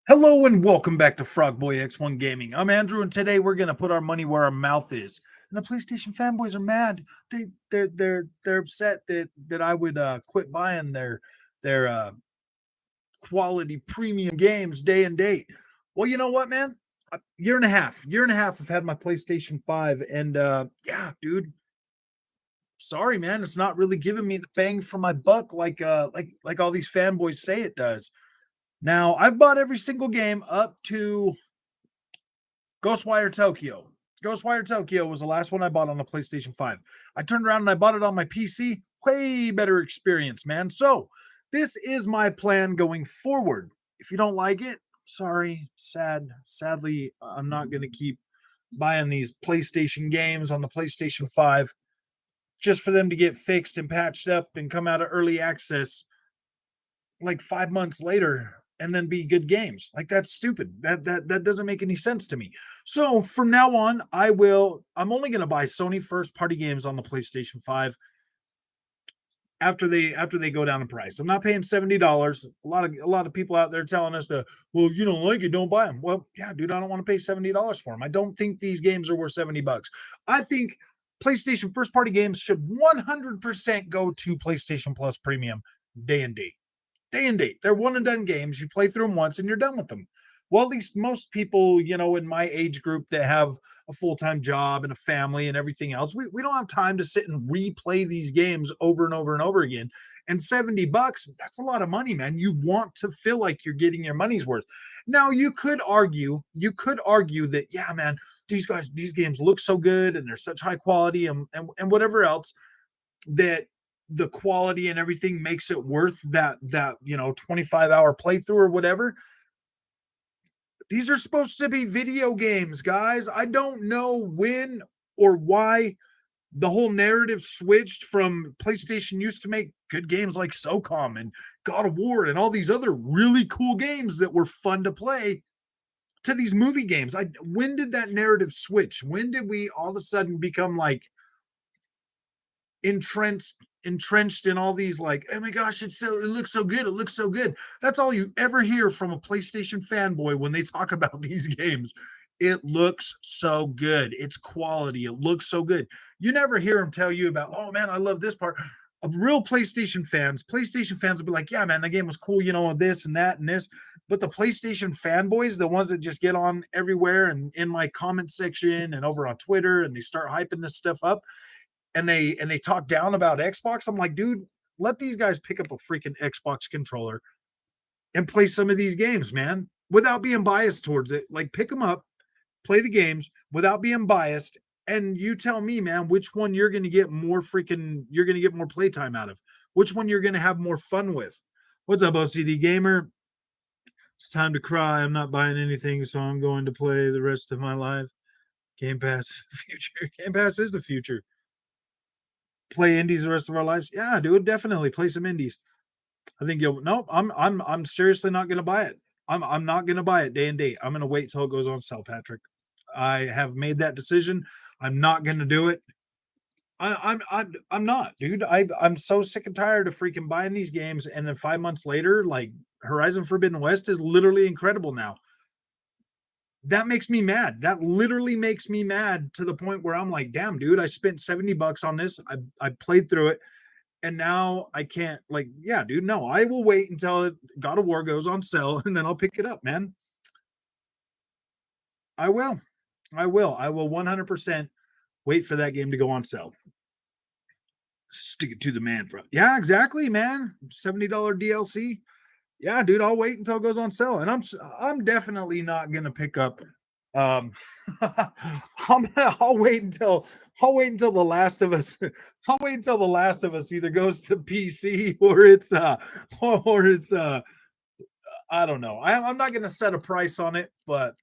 Hello and welcome back to Frogboy X1 Gaming. I'm Andrew, and today we're gonna put our money where our mouth is. And the PlayStation fanboys are mad. They're upset that I would quit buying their quality premium games day and date. Well, you know what, man? A year and a half. I've had my PlayStation 5, and yeah, dude. Sorry, man. It's not really giving me the bang for my buck like all these fanboys say it does. Now, I've bought every single game up to Ghostwire Tokyo. Ghostwire Tokyo was the last one I bought on the PlayStation 5. I turned around and I bought it on my PC. Way better experience, man. So, this is my plan going forward. If you don't like it, sorry, sadly, I'm not going to keep buying these PlayStation games on the PlayStation 5 just for them to get fixed and patched up and come out of early access like 5 months later and then be good games. Like, that's stupid. That doesn't make any sense to me. So from now on, I'm only going to buy Sony first party games on the PlayStation 5 after they go down in price. I'm not paying $70. A lot of people out there telling us to, well, if you don't like it, don't buy them. Well, yeah, dude, I don't want to pay $70 for them. I don't think these games are worth $70. I think PlayStation first party games should 100% go to PlayStation Plus Premium day and date. Day and date. They're one and done games. You play through them once and you're done with them. Well, at least most people, in my age group that have a full-time job and a family and everything else, we don't have time to sit and replay these games over and over and over again. And $70, that's a lot of money, man. You want to feel like you're getting your money's worth. Now, you could argue that, yeah, man, these games look so good and they're such high quality and whatever else, that the quality and everything makes it worth that 25-hour playthrough or whatever. These are supposed to be video games, guys. I don't know when or why the whole narrative switched from PlayStation used to make good games like SOCOM and God of War and all these other really cool games that were fun to play to these movie games. When did that narrative switch? When did we all of a sudden become like entrenched in all these, like, oh my gosh, it looks so good. That's all you ever hear from a PlayStation fanboy when they talk about these games. It looks so good. It's quality. It looks so good. You never hear them tell you about, oh man, I love this part. Real PlayStation fans will be like, yeah, man, the game was cool, this and that and this. But the PlayStation fanboys, the ones that just get on everywhere and in my comment section and over on Twitter, and they start hyping this stuff up, and they talk down about Xbox. I'm like, dude, let these guys pick up a freaking Xbox controller and play some of these games, man, without being biased towards it. Like, pick them up, play the games without being biased, and you tell me, man, which one you're going to get more playtime out of, which one you're going to have more fun with. What's up, OCD Gamer? It's time to cry. I'm not buying anything, so I'm going to play the rest of my life. Game Pass is the future. Game Pass is the future. Play indies the rest of our lives? Yeah, dude, definitely play some indies. I think I'm seriously not going to buy it. I'm not going to buy it day and date. I'm going to wait till it goes on sale, Patrick. I have made that decision. I'm not going to do it. I'm not, dude. I'm so sick and tired of freaking buying these games, and then 5 months later, like, Horizon Forbidden West is literally incredible now. That makes me mad. That literally makes me mad to the point where I'm like, damn, dude, I spent $70 on this. I played through it, and now I can't, like, yeah, dude, no, I will wait until God of War goes on sale, and then I'll pick it up, man. I will 100% wait for that game to go on sale. Stick it to the man front. Yeah, exactly, man. $70 DLC. Yeah, dude, I'll wait until it goes on sale, and I'm definitely not gonna pick up. I'll wait until the Last of Us. I'll wait until the Last of Us either goes to PC or it's I don't know. I'm not gonna set a price on it, but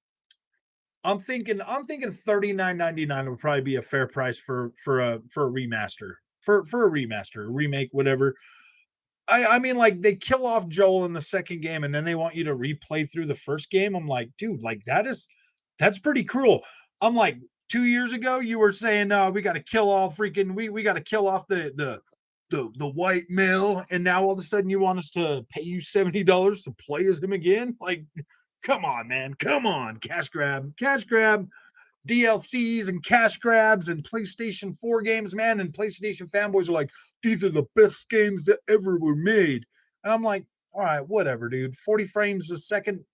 I'm thinking $39.99 would probably be a fair price for a remaster, for a remaster, remake, whatever. I mean, like, they kill off Joel in the second game and then they want you to replay through the first game. I'm like, dude, like, that's pretty cruel. I'm like, 2 years ago, you were saying, no, we got to kill off we got to kill off the white male. And now all of a sudden you want us to pay you $70 to play as him again. Like, Come on, man. Come on. Cash grab. Cash grab. DLCs and cash grabs and PlayStation 4 games, man. And PlayStation fanboys are like, these are the best games that ever were made. And I'm like, all right, whatever, dude. 40 frames a second.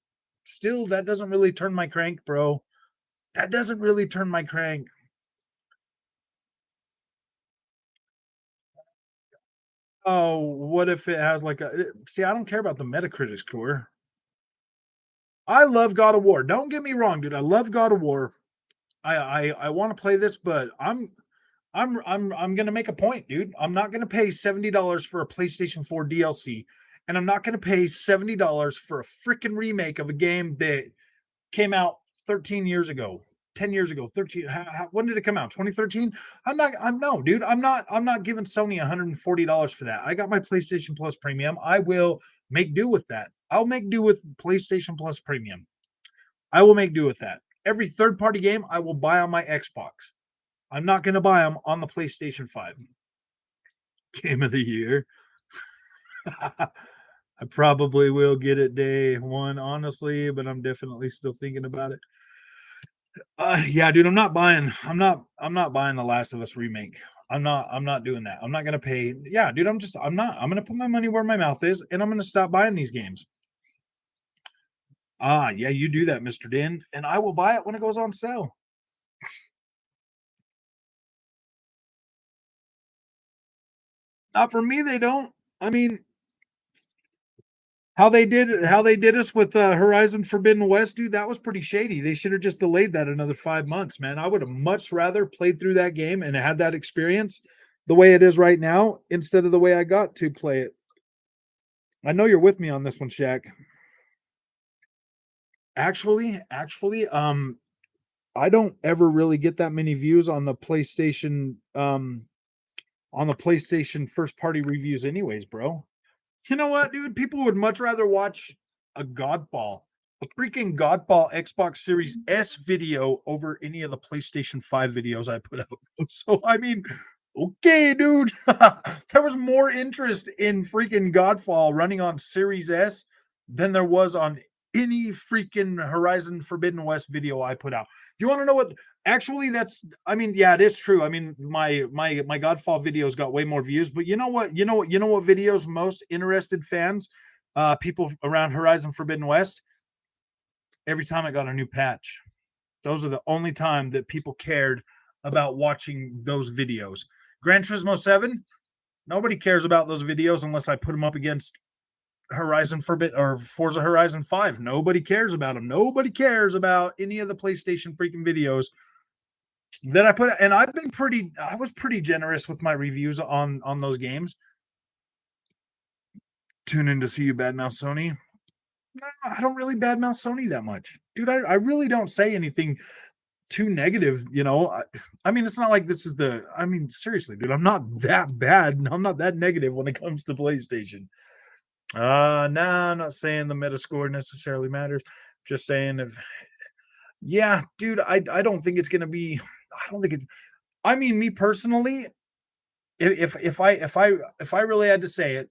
Still, that doesn't really turn my crank, bro. That doesn't really turn my crank. Oh, what if it has like a see? I don't care about the Metacritic score. I love God of War. Don't get me wrong, dude. I love God of War. I want to play this, but I'm gonna make a point, dude. I'm not gonna pay $70 for a PlayStation 4 DLC, and I'm not gonna pay $70 for a freaking remake of a game that came out 13 years ago, 10 years ago, 13. When did it come out? 2013? I'm no, dude. I'm not giving Sony $140 for that. I got my PlayStation Plus Premium. I will make do with that. I'll make do with PlayStation Plus Premium. I will make do with that. Every third party game I will buy on my Xbox. I'm not going to buy them on the PlayStation 5. Game of the year. I probably will get it day one, honestly, but I'm definitely still thinking about it. Yeah, dude, I'm not buying. I'm not buying the Last of Us remake. I'm not doing that. I'm not gonna pay. Yeah, dude, I'm not. I'm gonna put my money where my mouth is, and I'm gonna stop buying these games. Ah, yeah, you do that, Mr. Din, and I will buy it when it goes on sale. Not for me, they don't. I mean, how they did us with Horizon Forbidden West, dude, that was pretty shady. They should have just delayed that another 5 months, man. I would have much rather played through that game and had that experience the way it is right now instead of the way I got to play it. I know you're with me on this one, Shaq. Actually, I don't ever really get that many views on the PlayStation first party reviews anyways, bro. You know what, dude? People would much rather watch a Godfall, a freaking Godfall Xbox Series S video over any of the PlayStation 5 videos I put out. So, I mean, okay, dude. There was more interest in freaking Godfall running on Series S than there was on any freaking Horizon Forbidden West video I put out. Do you want to know what? Actually, that's. I mean, yeah, it is true. I mean, my Godfall videos got way more views, but you know what? You know what videos most interested fans, people around Horizon Forbidden West. Every time I got a new patch, those are the only time that people cared about watching those videos. Gran Turismo 7, nobody cares about those videos unless I put them up against Horizon Forbidden or Forza Horizon 5. Nobody cares about them. Nobody cares about any of the PlayStation freaking videos that I put. And I was pretty generous with my reviews on those games. Tune in to see you badmouth Sony. I don't really badmouth Sony that much, dude. I really don't say anything too negative. I mean, it's not like this is the. I mean, seriously, dude, I'm not that bad. I'm not that negative when it comes to PlayStation. No, I'm not saying the Metascore necessarily matters. Just saying if yeah, dude, I don't think it's gonna be. I don't think it. I mean, me personally, if I really had to say it,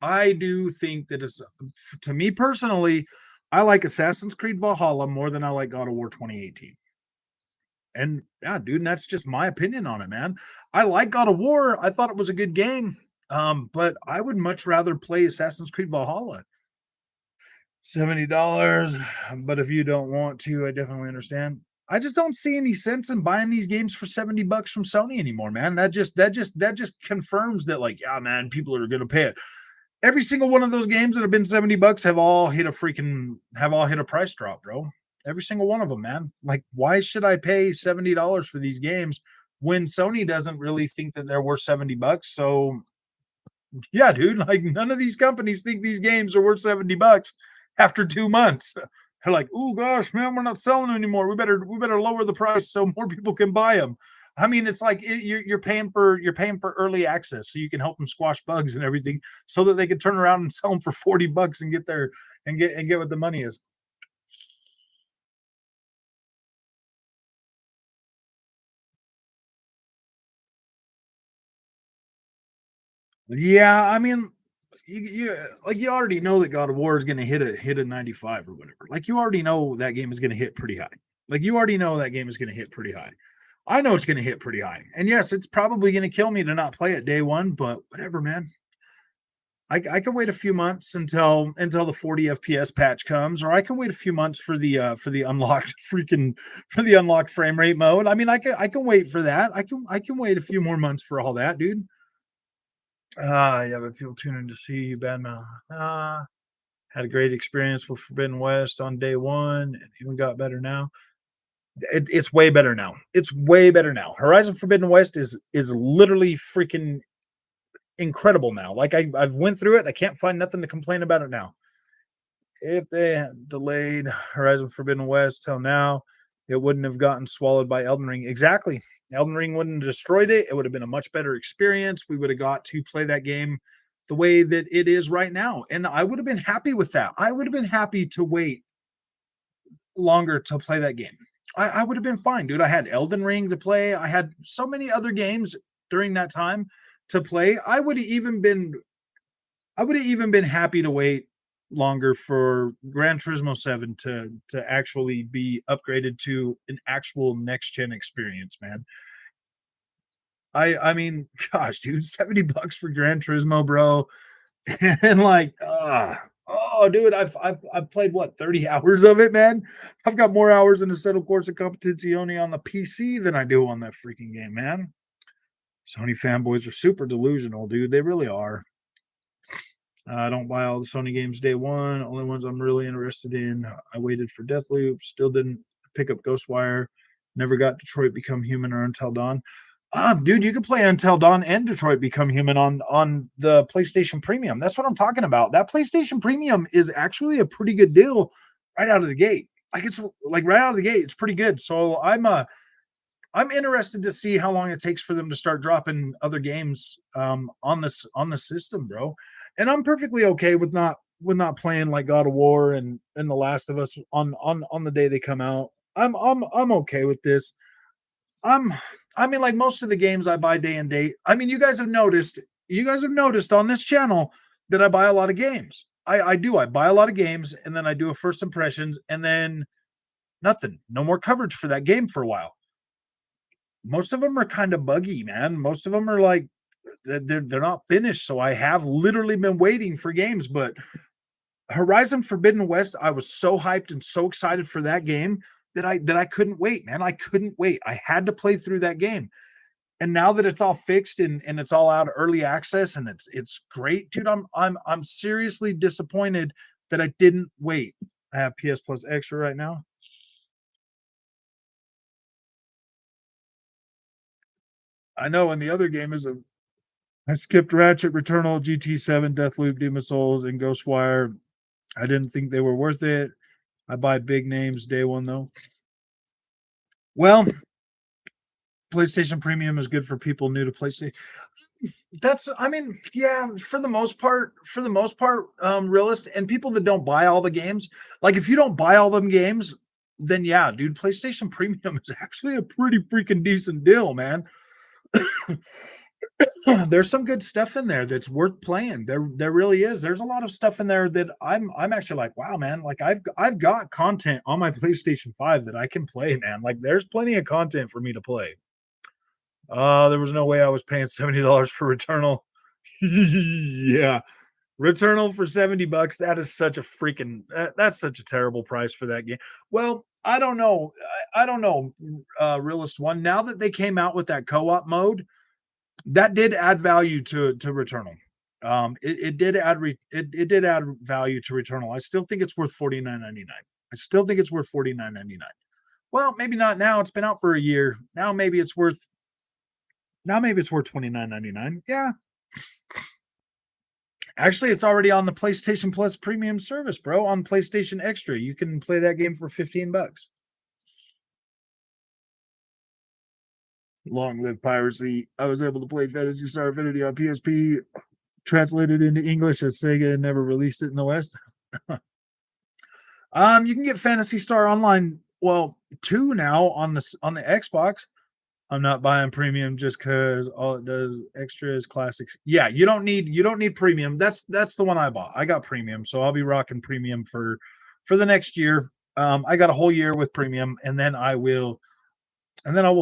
I do think that it's to me personally, I like Assassin's Creed Valhalla more than I like God of War 2018. And yeah, dude, and that's just my opinion on it, man. I like God of War. I thought it was a good game. But I would much rather play Assassin's Creed Valhalla. $70. But if you don't want to, I definitely understand. I just don't see any sense in buying these games for $70 from Sony anymore, man. That just confirms that, like, yeah, man, people are gonna pay it. Every single one of those games that have been $70 have all hit a price drop, bro. Every single one of them, man. Like, why should I pay $70 for these games when Sony doesn't really think that they're worth $70? So yeah, dude, like none of these companies think these games are worth $70 after 2 months. They're like, oh gosh, man, we're not selling anymore. We better lower the price so more people can buy them. I mean, it's like you're paying for early access so you can help them squash bugs and everything, so that they can turn around and sell them for $40 and get what the money is. Yeah, I mean, you already know that God of War is going to hit a 95 or whatever. Like you already know that game is going to hit pretty high. Like you already know that game is going to hit pretty high. I know it's going to hit pretty high. And yes, it's probably going to kill me to not play it day one, but whatever, man. I can wait a few months until the 40 FPS patch comes, or I can wait a few months for the unlocked frame rate mode. I mean, I can wait for that. I can wait a few more months for all that, dude. Yeah, but people tune in to see you badmouth. Had a great experience with Forbidden West on day one, and even got better now. It's way better now. It's way better now. Horizon Forbidden West is literally freaking incredible now. Like I've went through it. I can't find nothing to complain about it now. If they had delayed Horizon Forbidden West till now, it wouldn't have gotten swallowed by Elden Ring. Exactly. Elden Ring wouldn't have destroyed it. It would have been a much better experience. We would have got to play that game the way that it is right now. And I would have been happy with that. I would have been happy to wait longer to play that game. I would have been fine, dude. I had Elden Ring to play. I had so many other games during that time to play. I would have even been happy to wait longer for Gran Turismo 7 to actually be upgraded to an actual next gen experience, man. I mean, gosh, dude, $70 for Gran Turismo, bro. And like, oh, dude, I've played what 30 hours of it, man. I've got more hours in the Settle Course of Competizione on the PC than I do on that freaking game, man. Sony fanboys are super delusional, dude. They really are. I don't buy all the Sony games day one. Only ones I'm really interested in. I waited for Deathloop. Still didn't pick up Ghostwire. Never got Detroit Become Human or Until Dawn. Dude, you can play Until Dawn and Detroit Become Human on the PlayStation Premium. That's what I'm talking about. That PlayStation Premium is actually a pretty good deal right out of the gate. Like it's like right out of the gate, it's pretty good. So I'm interested to see how long it takes for them to start dropping other games on the system, bro. And I'm perfectly okay with not playing like God of War and The Last of Us on the day they come out. I'm okay with this. I mean, like most of the games I buy day and date. I mean, you guys have noticed on this channel that I buy a lot of games. I do. I buy a lot of games and then I do a first impressions and then nothing. No more coverage for that game for a while. Most of them are kind of buggy, man. Most of them are like they're not finished. So I have literally been waiting for games, but Horizon Forbidden West, I was so hyped and so excited for that game that I couldn't wait, man. I couldn't wait. I had to play through that game. And now that it's all fixed and it's all out of early access and it's great, dude. I'm seriously disappointed that I didn't wait. I have PS Plus Extra right now. I know, and the other game is I skipped Ratchet, Returnal, GT7, Deathloop, Demon Souls, and Ghostwire. I didn't think they were worth it. I buy big names day one though. Well, PlayStation Premium is good for people new to PlayStation. I mean, yeah, for the most part, realist and people that don't buy all the games. Like if you don't buy all them games, then yeah, dude, PlayStation Premium is actually a pretty freaking decent deal, man. There's some good stuff in there that's worth playing. There really is. There's a lot of stuff in there that I'm actually like, wow, man. Like I've got content on my PlayStation 5 that I can play, man. Like there's plenty of content for me to play. There was no way I was paying $70 for Returnal. Yeah. Returnal for $70. That is such a freaking that's such a terrible price for that game. Well, I don't know. I don't know, Realist One. Now that they came out with that co-op mode, that did add value to Returnal. It did add value to Returnal. I still think it's worth $49.99. I still think it's worth $49.99. Well, maybe not now. It's been out for a year. Now maybe it's worth $29.99. Yeah. Actually, it's already on the PlayStation Plus premium service, bro. On PlayStation Extra, you can play that game for $15. Long live piracy. I was able to play Phantasy Star Infinity on PSP, translated into English as Sega never released it in the West. You can get Phantasy Star Online, well, 2 now on the Xbox. I'm not buying premium just because all it does extra is classics. Yeah, you don't need premium. That's the one I bought. I got premium, so I'll be rocking premium for the next year. I got a whole year with premium, and then I will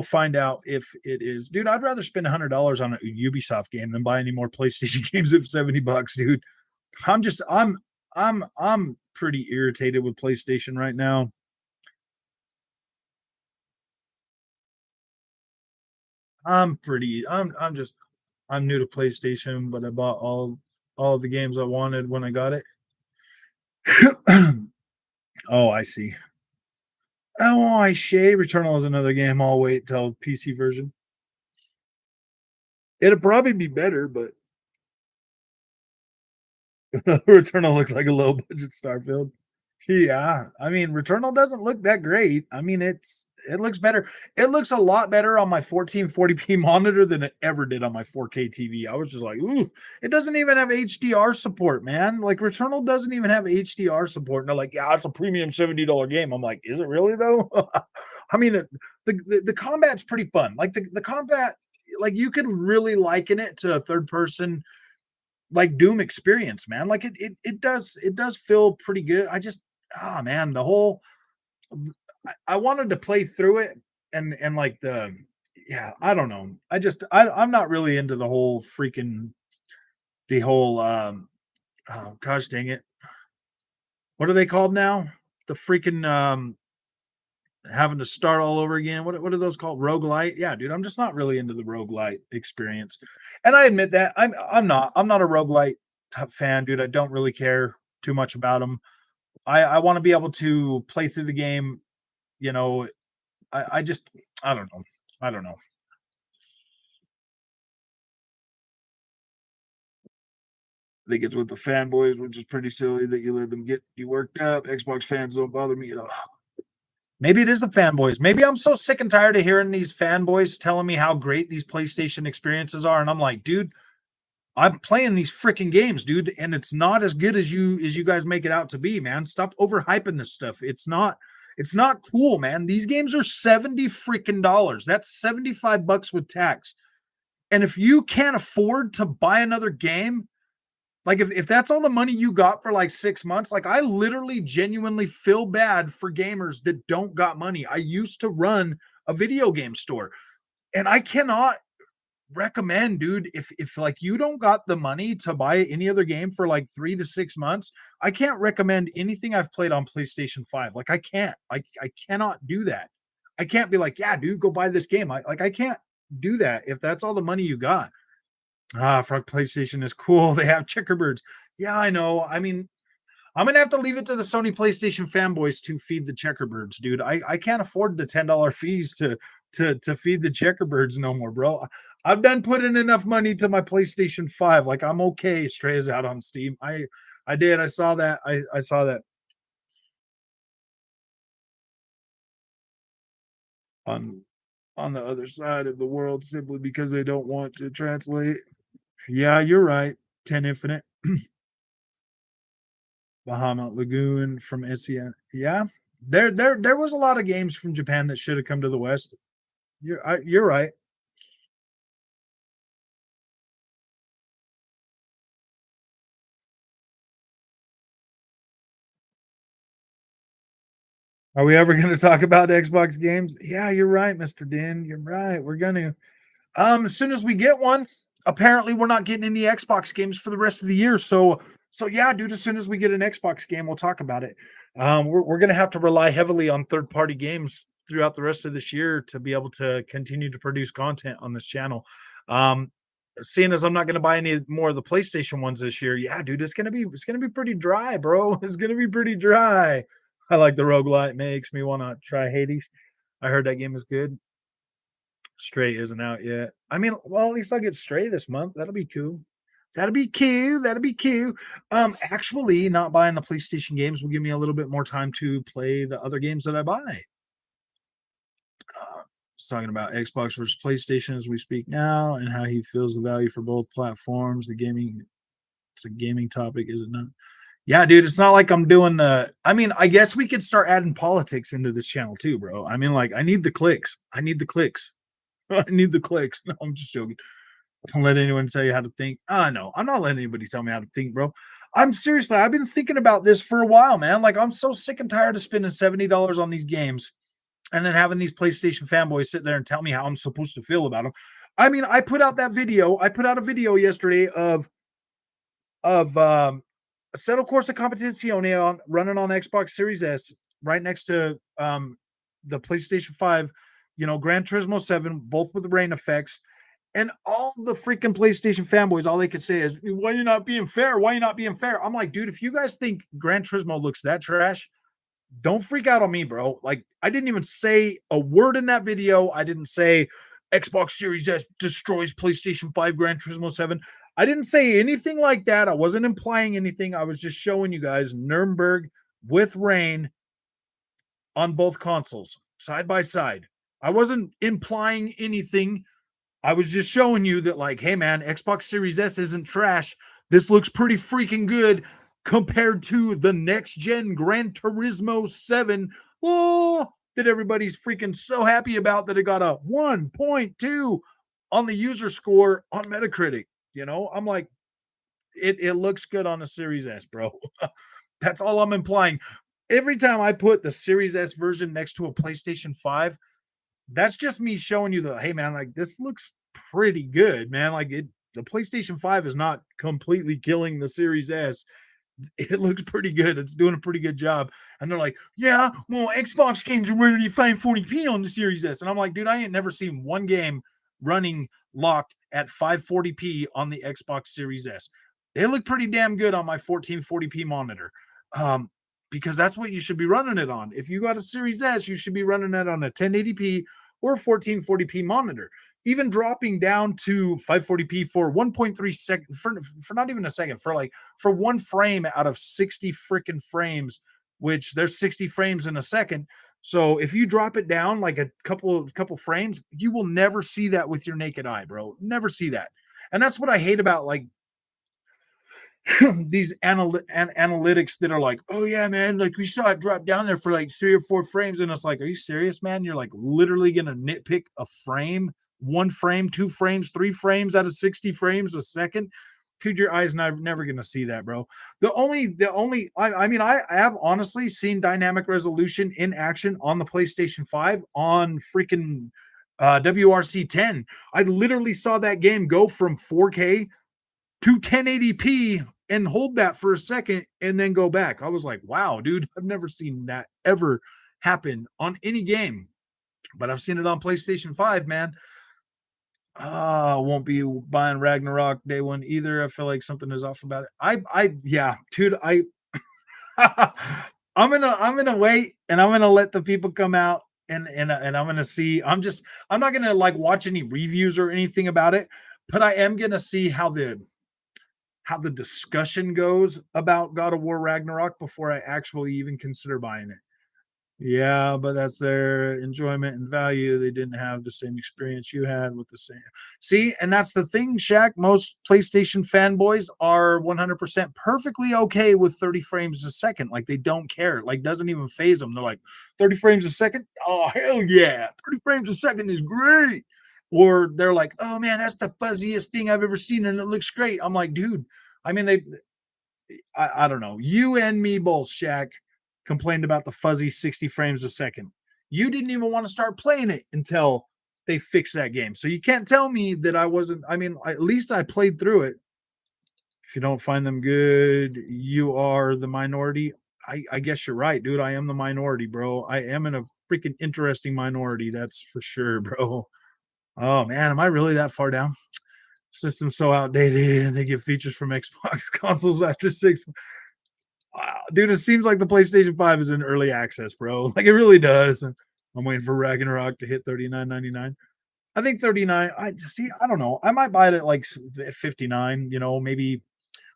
find out if it is, dude. I'd rather spend $100 on a Ubisoft game than buy any more PlayStation games at $70, dude. I'm just I'm pretty irritated with PlayStation right now. I'm new to PlayStation, but I bought all of the games I wanted when I got it. Oh, I see. Oh, I Shay Returnal is another game. I'll wait till PC version. It'll probably be better, but Returnal looks like a low budget Starfield. Yeah, I mean, Returnal doesn't look that great. I mean, it looks better. It looks a lot better on my 1440p monitor than it ever did on my 4K TV. I was just like, ooh, it doesn't even have HDR support, man. Like Returnal doesn't even have HDR support. And they're like, yeah, it's a premium $70 game. I'm like, is it really though? I mean, the combat's pretty fun. Like the combat, like you could really liken it to a third person like Doom experience, man. Like it does feel pretty good. I just man, the whole I wanted to play through it and like the yeah, I don't know. I'm not really into the whole oh gosh dang it. What are they called now? The freaking having to start all over again. What are those called? Roguelite? Yeah, dude. I'm just not really into the roguelite experience. And I admit that. I'm not a roguelite fan, dude. I don't really care too much about them. I want to be able to play through the game, you know. I just I don't know. I don't know. I think it's with the fanboys, which is pretty silly that you let them get you worked up. Xbox fans don't bother me at all. Maybe it is the fanboys. Maybe I'm so sick and tired of hearing these fanboys telling me how great these PlayStation experiences are, and I'm like, dude, I'm playing these freaking games, dude, and it's not as good as you guys make it out to be, man. Stop overhyping this stuff. It's not cool, man. These games are 70 freaking dollars. That's 75 bucks with tax. And if you can't afford to buy another game, like if that's all the money you got for like 6 months, like I literally genuinely feel bad for gamers that don't got money. I used to run a video game store and I cannot recommend, dude, if like you don't got the money to buy any other game for like 3 to 6 months, I can't recommend anything I've played on PlayStation 5. Like I can't, I cannot do that. I can't be like, yeah, dude, go buy this game. I can't do that if that's all the money you got. Frog PlayStation is cool. They have checkerbirds. Yeah, I know. I mean, I'm gonna have to leave it to the Sony PlayStation fanboys to feed the checkerbirds, dude. I can't afford the $10 fees to feed the checkerbirds no more, bro. I've done putting enough money to my PlayStation 5. Like I'm okay. Stray is out on Steam. I did. I saw that. I saw that on on the other side of the world simply because they don't want to translate. Yeah, you're right. 10 Infinite. Bahamut Lagoon from SEN. Yeah, there was a lot of games from Japan that should have come to the West. You're right. Are we ever going to talk about Xbox games? Yeah, you're right, Mr. Din. You're right. We're going to. As soon as we get one, apparently we're not getting any Xbox games for the rest of the year. So yeah, dude. As soon as we get an Xbox game, we'll talk about it. We're going to have to rely heavily on third party games throughout the rest of this year to be able to continue to produce content on this channel. Um, Seeing as I'm not going to buy any more of the PlayStation ones this year, yeah, dude, it's gonna be pretty dry, bro. It's gonna be pretty dry. I like the roguelite, makes me want to try Hades. I heard that game is good. Stray isn't out yet. I mean, well, at least I'll get Stray this month. That'll be cool. That'll be cool. That'll be cool. Actually, not buying the PlayStation games will give me a little bit more time to play the other games that I buy. He's talking about Xbox versus PlayStation as we speak now, and how he feels the value for both platforms. It's a gaming topic, is it not? Yeah, dude, it's not like I'm doing the. I mean, I guess we could start adding politics into this channel too, bro. I mean, like, I need the clicks. I need the clicks. I need the clicks. No, I'm just joking. Don't let anyone tell you how to think. No, I'm not letting anybody tell me how to think, bro. I'm seriously, I've been thinking about this for a while, man. Like, I'm so sick and tired of spending $70 on these games and then having these PlayStation fanboys sit there and tell me how I'm supposed to feel about them. I mean, I put out that video. I put out a video yesterday of Settle Corsa Competizione on running on Xbox Series S, right next to the PlayStation 5, Gran Turismo 7, both with rain effects. And all the freaking PlayStation fanboys, all they could say is, why are you not being fair? Why are you not being fair? I'm like, dude, if you guys think Gran Turismo looks that trash, don't freak out on me, bro. Like, I didn't even say a word in that video. I didn't say Xbox Series S destroys PlayStation 5 Gran Turismo 7. I didn't say anything like that. I wasn't implying anything. I was just showing you guys Nuremberg with rain on both consoles, side by side. I wasn't implying anything. I was just showing you that, like, hey, man, Xbox Series S isn't trash. This looks pretty freaking good compared to the next gen Gran Turismo 7. Oh, that everybody's freaking so happy about that it got a 1.2 on the user score on Metacritic. I'm like, it looks good on a Series S, bro. That's all I'm implying. Every time I put the Series S version next to a PlayStation 5, that's just me showing you that, hey, man, like, this looks pretty good, man. Like, the PlayStation 5 is not completely killing the Series S. It looks pretty good. It's doing a pretty good job. And they're like, yeah, well, Xbox games are running at 540p on the Series S. And I'm like, dude, I ain't never seen one game running locked at 540p on the Xbox Series S. They look pretty damn good on my 1440p monitor. Because that's what you should be running it on. If you got a Series S, you should be running it on a 1080p or 1440p monitor. Even dropping down to 540p for 1.3 seconds, for not even a second, for one frame out of 60 freaking frames, which there's 60 frames in a second. So if you drop it down like a couple frames, you will never see that with your naked eye, bro. Never see that. And that's what I hate about, like, these analytics that are like, oh yeah, man, like, we saw it drop down there for like 3 or 4 frames, and it's like, are you serious, man? You're like literally gonna nitpick a frame, 1 frame, 2 frames, 3 frames out of 60 frames a second? Dude, your eyes never gonna see that, bro. I mean, I have honestly seen dynamic resolution in action on the PlayStation 5 on freaking WRC 10. I literally saw that game go from 4K to 1080p and hold that for a second and then go back. I was like, wow, dude, I've never seen that ever happen on any game, but I've seen it on PlayStation 5, man. I won't be buying Ragnarok day one either. I feel like something is off about it. Yeah, dude, I'm gonna wait, and I'm gonna let the people come out, and I'm gonna see. I'm not gonna like watch any reviews or anything about it, but I am gonna see how the discussion goes about God of War Ragnarok before I actually even consider buying it. Yeah, but that's their enjoyment and value. They didn't have the same experience you had with the same. See, and that's the thing, Shaq. Most PlayStation fanboys are 100% perfectly okay with 30 frames a second. Like, they don't care. Like, doesn't even phase them. They're like, 30 frames a second? Oh, hell yeah. 30 frames a second is great. Or they're like, oh man, that's the fuzziest thing I've ever seen and it looks great. I'm like, dude, I mean, I don't know. You and me both, Shaq, complained about the fuzzy 60 frames a second. You didn't even want to start playing it until they fixed that game. So you can't tell me that I wasn't. I mean, at least I played through it. If you don't find them good, you are the minority. I guess you're right, dude. I am the minority, bro. I am in a freaking interesting minority. That's for sure, bro. Oh man, am I really that far down? System's so outdated. They get features from Xbox consoles after 6. Wow, dude, it seems like the PlayStation 5 is in early access, bro. Like, it really does. I'm waiting for Ragnarok to hit $39.99. I think 39. I don't know. I might buy it at like 59, maybe.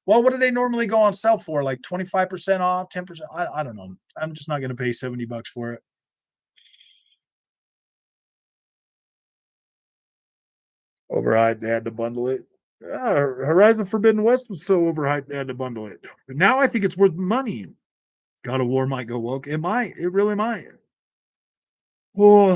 Well, what do they normally go on sale for? Like 25% off, 10%? I don't know. I'm just not going to pay $70 for it. Overhyped, they had to bundle it. Horizon Forbidden West was so overhyped they had to bundle it. But now I think it's worth money. God of War might go woke. It might. It really might. Well,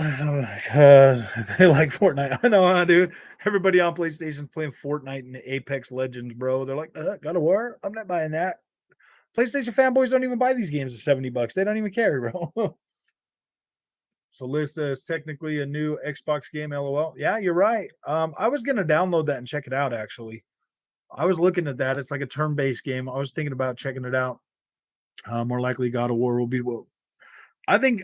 because they like Fortnite. I know, huh, dude. Everybody on PlayStation's playing Fortnite and Apex Legends, bro. They're like, God of War? I'm not buying that. PlayStation fanboys don't even buy these games at $70. They don't even care, bro. So Lista is technically a new Xbox game, LOL. Yeah, you're right. I was gonna download that and check it out actually. I was looking at that. It's like a turn-based game. I was thinking about checking it out. More likely God of War will be woke. I think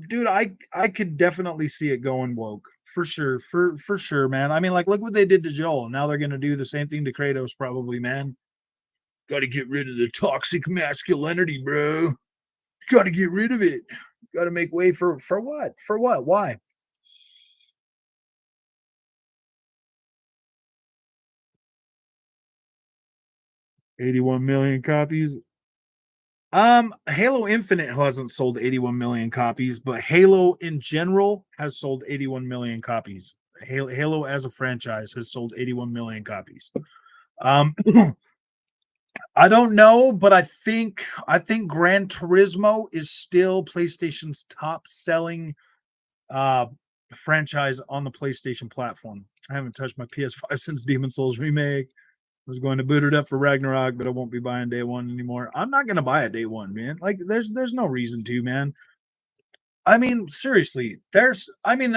dude, I could definitely see it going woke for sure, for sure, man. I mean, like, look what they did to Joel. Now they're gonna do the same thing to Kratos, probably, man. Got to get rid of the toxic masculinity, bro. Got to get rid of it. Got to make way for what? For what? Why? 81 million copies. Halo Infinite hasn't sold 81 million copies, but Halo in general has sold 81 million copies. Halo as a franchise has sold 81 million copies. Um, I don't know, but I think Gran Turismo is still PlayStation's top selling uh franchise on the PlayStation platform. I haven't touched my PS5 since Demon Souls remake. I was going to boot it up for Ragnarok, but I won't be buying day one anymore. I'm not gonna buy it day one, man. Like there's no reason to, man. I mean, seriously, there's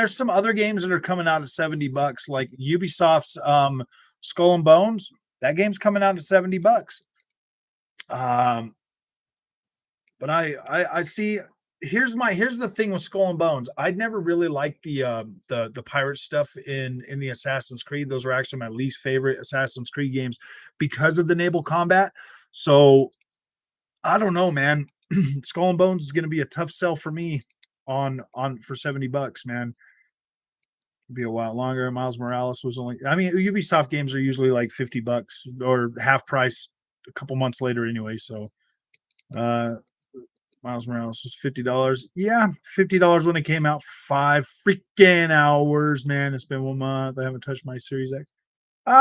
some other games that are coming out at $70, like Ubisoft's Skull and Bones. That game's coming out at $70. Um, but I see here's the thing with Skull and Bones. I'd never really liked the pirate stuff in the Assassin's Creed. Those were actually my least favorite Assassin's Creed games because of the naval combat. So I don't know, man. Skull and Bones is going to be a tough sell for me on for $70, man. It'll be a while longer. Miles Morales was only. I mean, Ubisoft games are usually like $50 or half price a couple months later anyway. So uh Miles Morales was $50. Yeah, $50 when it came out for 5 freaking hours, man. It's been 1 month. I haven't touched my Series X.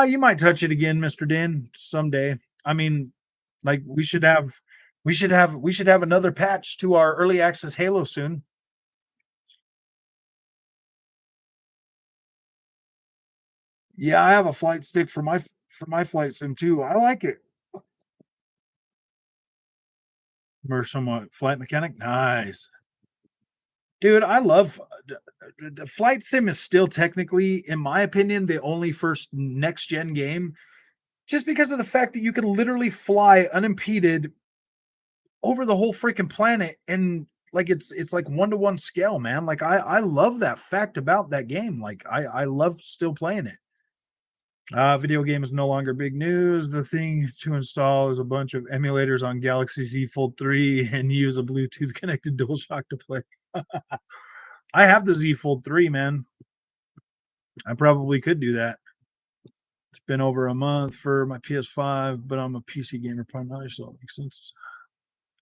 You might touch it again, Mr. Dan, someday. I mean, like we should have another patch to our early access Halo soon. Yeah, I have a flight stick for my flight sim too. I like it. Or somewhat flight mechanic. Nice. Dude, I love Flight Sim is still technically, in my opinion, the only first next gen game, just because of the fact that you can literally fly unimpeded over the whole freaking planet, and like it's like 1-to-1 scale, man. Like I love that fact about that game. Like I love still playing it. Video game is no longer big news. The thing to install is a bunch of emulators on Galaxy Z Fold 3 and use a Bluetooth connected DualShock to play. I have the Z Fold 3, man. I probably could do that. It's been over a month for my PS5, but I'm a PC gamer primarily, so it makes sense.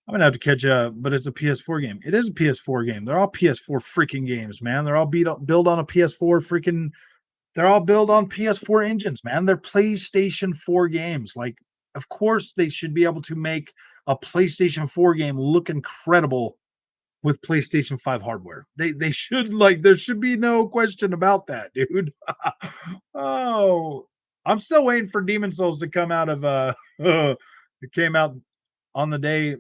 I'm gonna have to catch up, but it's a PS4 game. It is a PS4 game. They're all PS4 freaking games, man. They're all built on a PS4 freaking. They're all built on PS4 engines, man. They're PlayStation 4 games. Like, of course, they should be able to make a PlayStation 4 game look incredible with PlayStation 5 hardware. They should, like, there should be no question about that, dude. Oh, I'm still waiting for Demon Souls to come out of it came out on the day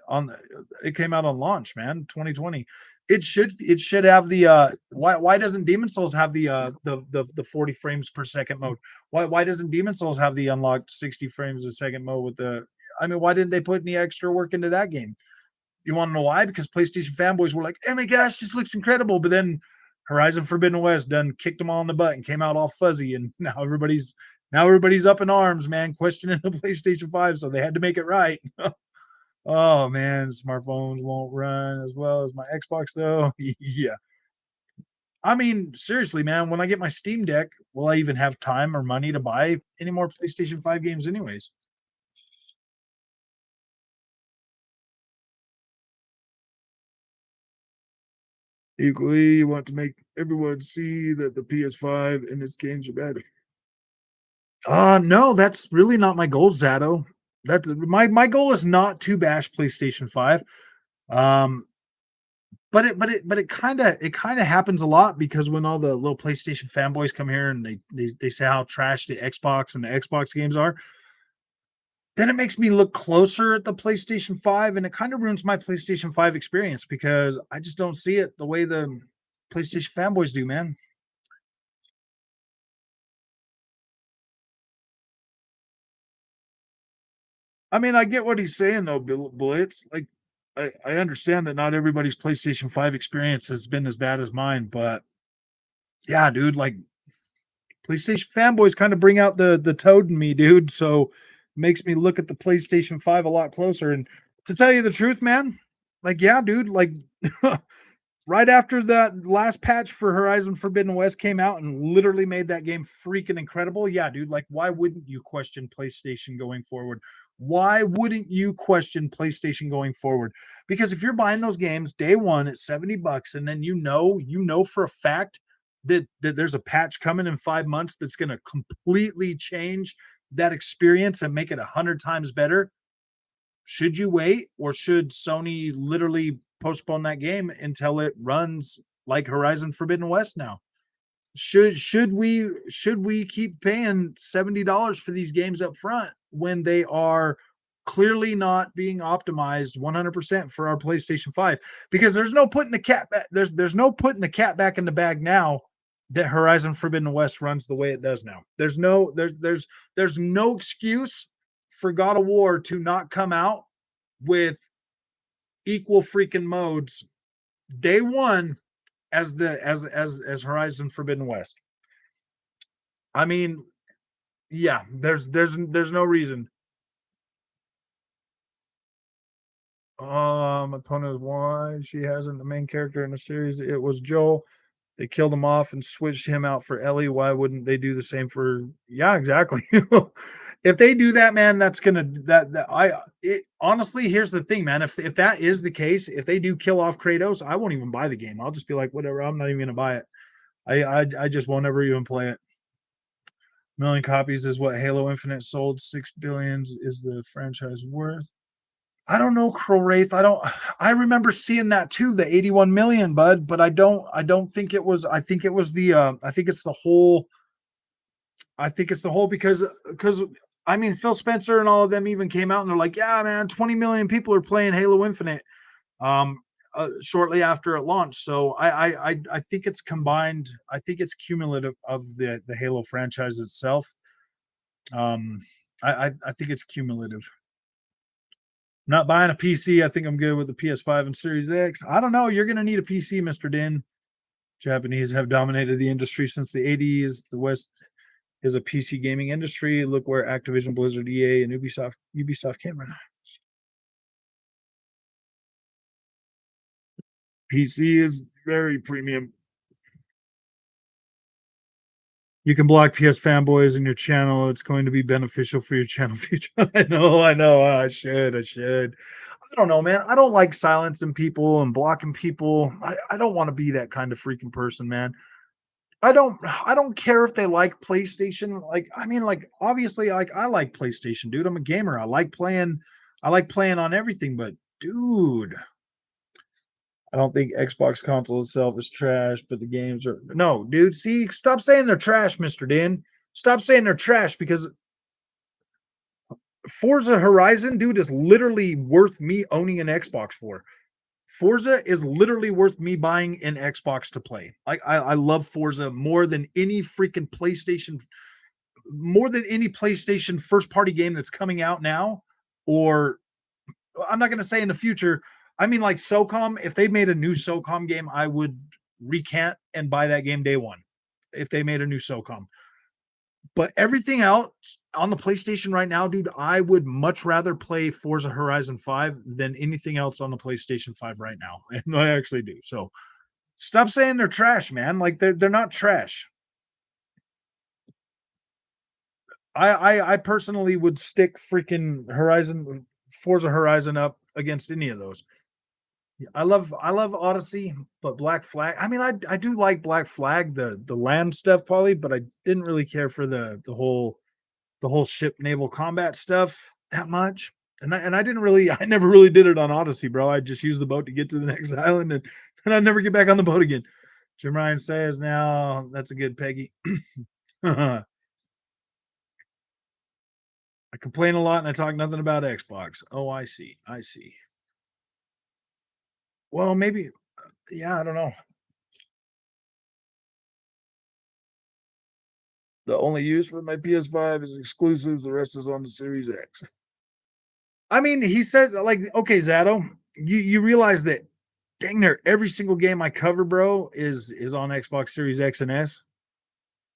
on it came out on launch, man, 2020. It should have the why doesn't Demon Souls have the 40 frames per second mode? Why doesn't Demon Souls have the unlocked 60 frames a second mode with the I mean, why didn't they put any extra work into that game? You want to know why? Because PlayStation fanboys were like, "Oh my gosh, this looks incredible!" But then Horizon Forbidden West done kicked them all in the butt and came out all fuzzy, and now everybody's up in arms, man, questioning the PlayStation 5. So they had to make it right. Oh man, smartphones won't run as well as my Xbox though. Yeah. I mean, seriously, man, when I get my Steam Deck, will I even have time or money to buy any more PlayStation 5 games anyways? Equally, you want to make everyone see that the PS5 and its games are better. No, that's really not my goal, Zato. My goal is not to bash PlayStation 5. Um, but it kind of happens a lot because when all the little PlayStation fanboys come here and they say how trash the Xbox and the Xbox games are, then it makes me look closer at the PlayStation 5 and it kind of ruins my PlayStation 5 experience because I just don't see it the way the PlayStation fanboys do, man. I mean, I get what he's saying though, Blitz. Like, I understand that not everybody's PlayStation 5 experience has been as bad as mine, but yeah, dude, like PlayStation fanboys kind of bring out the toad in me, dude. So makes me look at the PlayStation 5 a lot closer. And to tell you the truth, man, like, yeah, dude, like right after that last patch for Horizon Forbidden West came out and literally made that game freaking incredible. Yeah, dude, like why wouldn't you question PlayStation going forward? Why wouldn't you question PlayStation going forward? Because if you're buying those games day one at $70 and then you know for a fact that there's a patch coming in 5 months that's going to completely change that experience and make it 100 times better, should you wait or should Sony literally postpone that game until it runs like Horizon Forbidden West now? Should we keep paying $70 for these games up front when they are clearly not being optimized 100% for our PlayStation 5? Because there's no putting the cat back, there's no putting the cat back in the bag now that Horizon Forbidden West runs the way it does now. There's no excuse for God of War to not come out with equal freaking modes day one as Horizon Forbidden West. I mean, yeah, there's no reason. Opponent is why she hasn't the main character in the series. It was Joel. They killed him off and switched him out for Ellie. Why wouldn't they do the same for? Yeah, exactly. If they do that, man, that's gonna that I it, honestly. Here's the thing, man. If that is the case, if they do kill off Kratos, I won't even buy the game. I'll just be like, whatever. I'm not even gonna buy it. I just won't ever even play it. Million copies is what Halo Infinite sold. 6 billions is the franchise worth. I don't know, Crow Wraith. I remember seeing that too, the 81 million, bud, but I don't think it was. I think it was the I think it's the whole. I think it's the whole because I mean Phil Spencer and all of them even came out and they're like, yeah, man, 20 million people are playing Halo Infinite shortly after it launched. So I think it's combined. I think it's cumulative of the Halo franchise itself. Um, I think it's cumulative. Not buying a PC. I think I'm good with the PS5 and Series X. I don't know. You're going to need a PC, Mr. Din. Japanese have dominated the industry since the 80s. The West is a PC gaming industry. Look where Activision, Blizzard, EA, and Ubisoft came from. PC is very premium. You can block PS fanboys in your channel. It's going to be beneficial for your channel future. I know. I should. I don't know, man. I don't like silencing people and blocking people. I don't want to be that kind of freaking person, man. I don't care if they like PlayStation. Like, I mean, like obviously, like I like PlayStation, dude. I'm a gamer. I like playing on everything, but dude, I don't think Xbox console itself is trash, but the games are no, dude. See, stop saying they're trash, Mr. Dan. Stop saying they're trash because Forza Horizon, dude, is literally worth me owning an Xbox for. Forza is literally worth me buying an Xbox to play. I love Forza more than any freaking PlayStation, more than any PlayStation first party game that's coming out now, or I'm not going to say in the future. I mean, like SOCOM, if they made a new SOCOM game, I would recant and buy that game day one if they made a new SOCOM. But everything else on the PlayStation right now, dude, I would much rather play Forza Horizon 5 than anything else on the PlayStation 5 right now. And I actually do. So stop saying they're trash, man. Like they're not trash. I personally would stick freaking Forza Horizon up against any of those. I love Odyssey, but Black Flag. I mean, I do like Black Flag, the land stuff, Polly, but I didn't really care for the whole ship naval combat stuff that much. And I didn't really, I never really did it on Odyssey, bro. I just used the boat to get to the next island, and I never get back on the boat again. Jim Ryan says now that's a good Peggy. I complain a lot and I talk nothing about Xbox. Oh, I see. I see. Well, maybe, yeah, I don't know. The only use for my PS5 is exclusives. The rest is on the Series X. I mean, he said, like, okay, Zato, you realize that dang near every single game I cover, bro, is on Xbox Series X and S.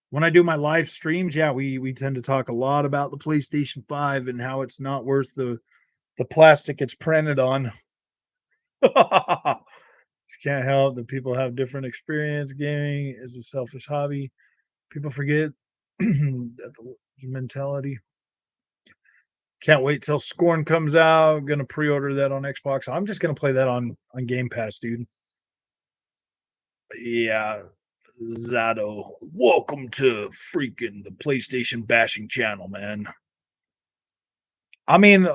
When I do my live streams, yeah, we tend to talk a lot about the PlayStation 5 and how it's not worth the plastic it's printed on. Can't help that people have different experience. Gaming is a selfish hobby. People forget that the mentality. Can't wait till Scorn comes out. Gonna pre-order that on Xbox. I'm just gonna play that on Game Pass, dude. Yeah, Zato. Welcome to freaking the PlayStation bashing channel, man. I mean,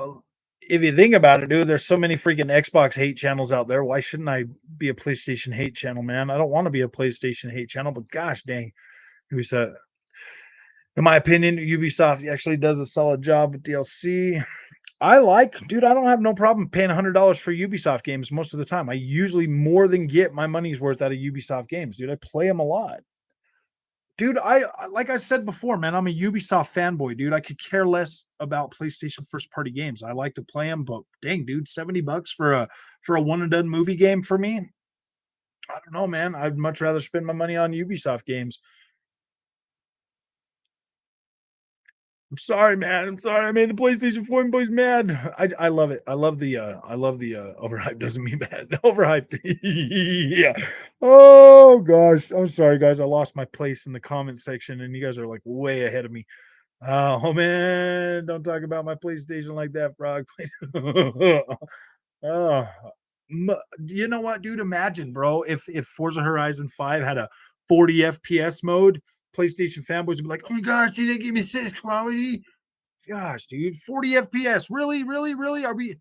if you think about it, dude, there's so many freaking Xbox hate channels out there. Why shouldn't I be a PlayStation hate channel, man? I don't want to be a PlayStation hate channel, but gosh dang, Ubisoft. In my opinion, Ubisoft actually does a solid job with DLC. Dude, I don't have no problem paying $100 for Ubisoft games most of the time. I usually more than get my money's worth out of Ubisoft games, dude. I play them a lot. Dude, like I said before, man, I'm a Ubisoft fanboy, dude. I could care less about PlayStation first party games. I like to play them, but dang, dude, $70 for a one and done movie game for me. I don't know, man. I'd much rather spend my money on Ubisoft games. I'm sorry, man. I'm sorry. I made the PlayStation 4 boys mad. I love it. I love the overhype doesn't mean bad. Overhype. Yeah. Oh gosh. I'm sorry, guys. I lost my place in the comment section, and you guys are like way ahead of me. Oh man, don't talk about my PlayStation like that, Frog. oh, you know what, dude? Imagine, bro, if Forza Horizon 5 had a 40 FPS mode, PlayStation fanboys would be like, "Oh my gosh, dude, they gave me 6 quality." Gosh, dude, 40 FPS. Really, really, really? Are we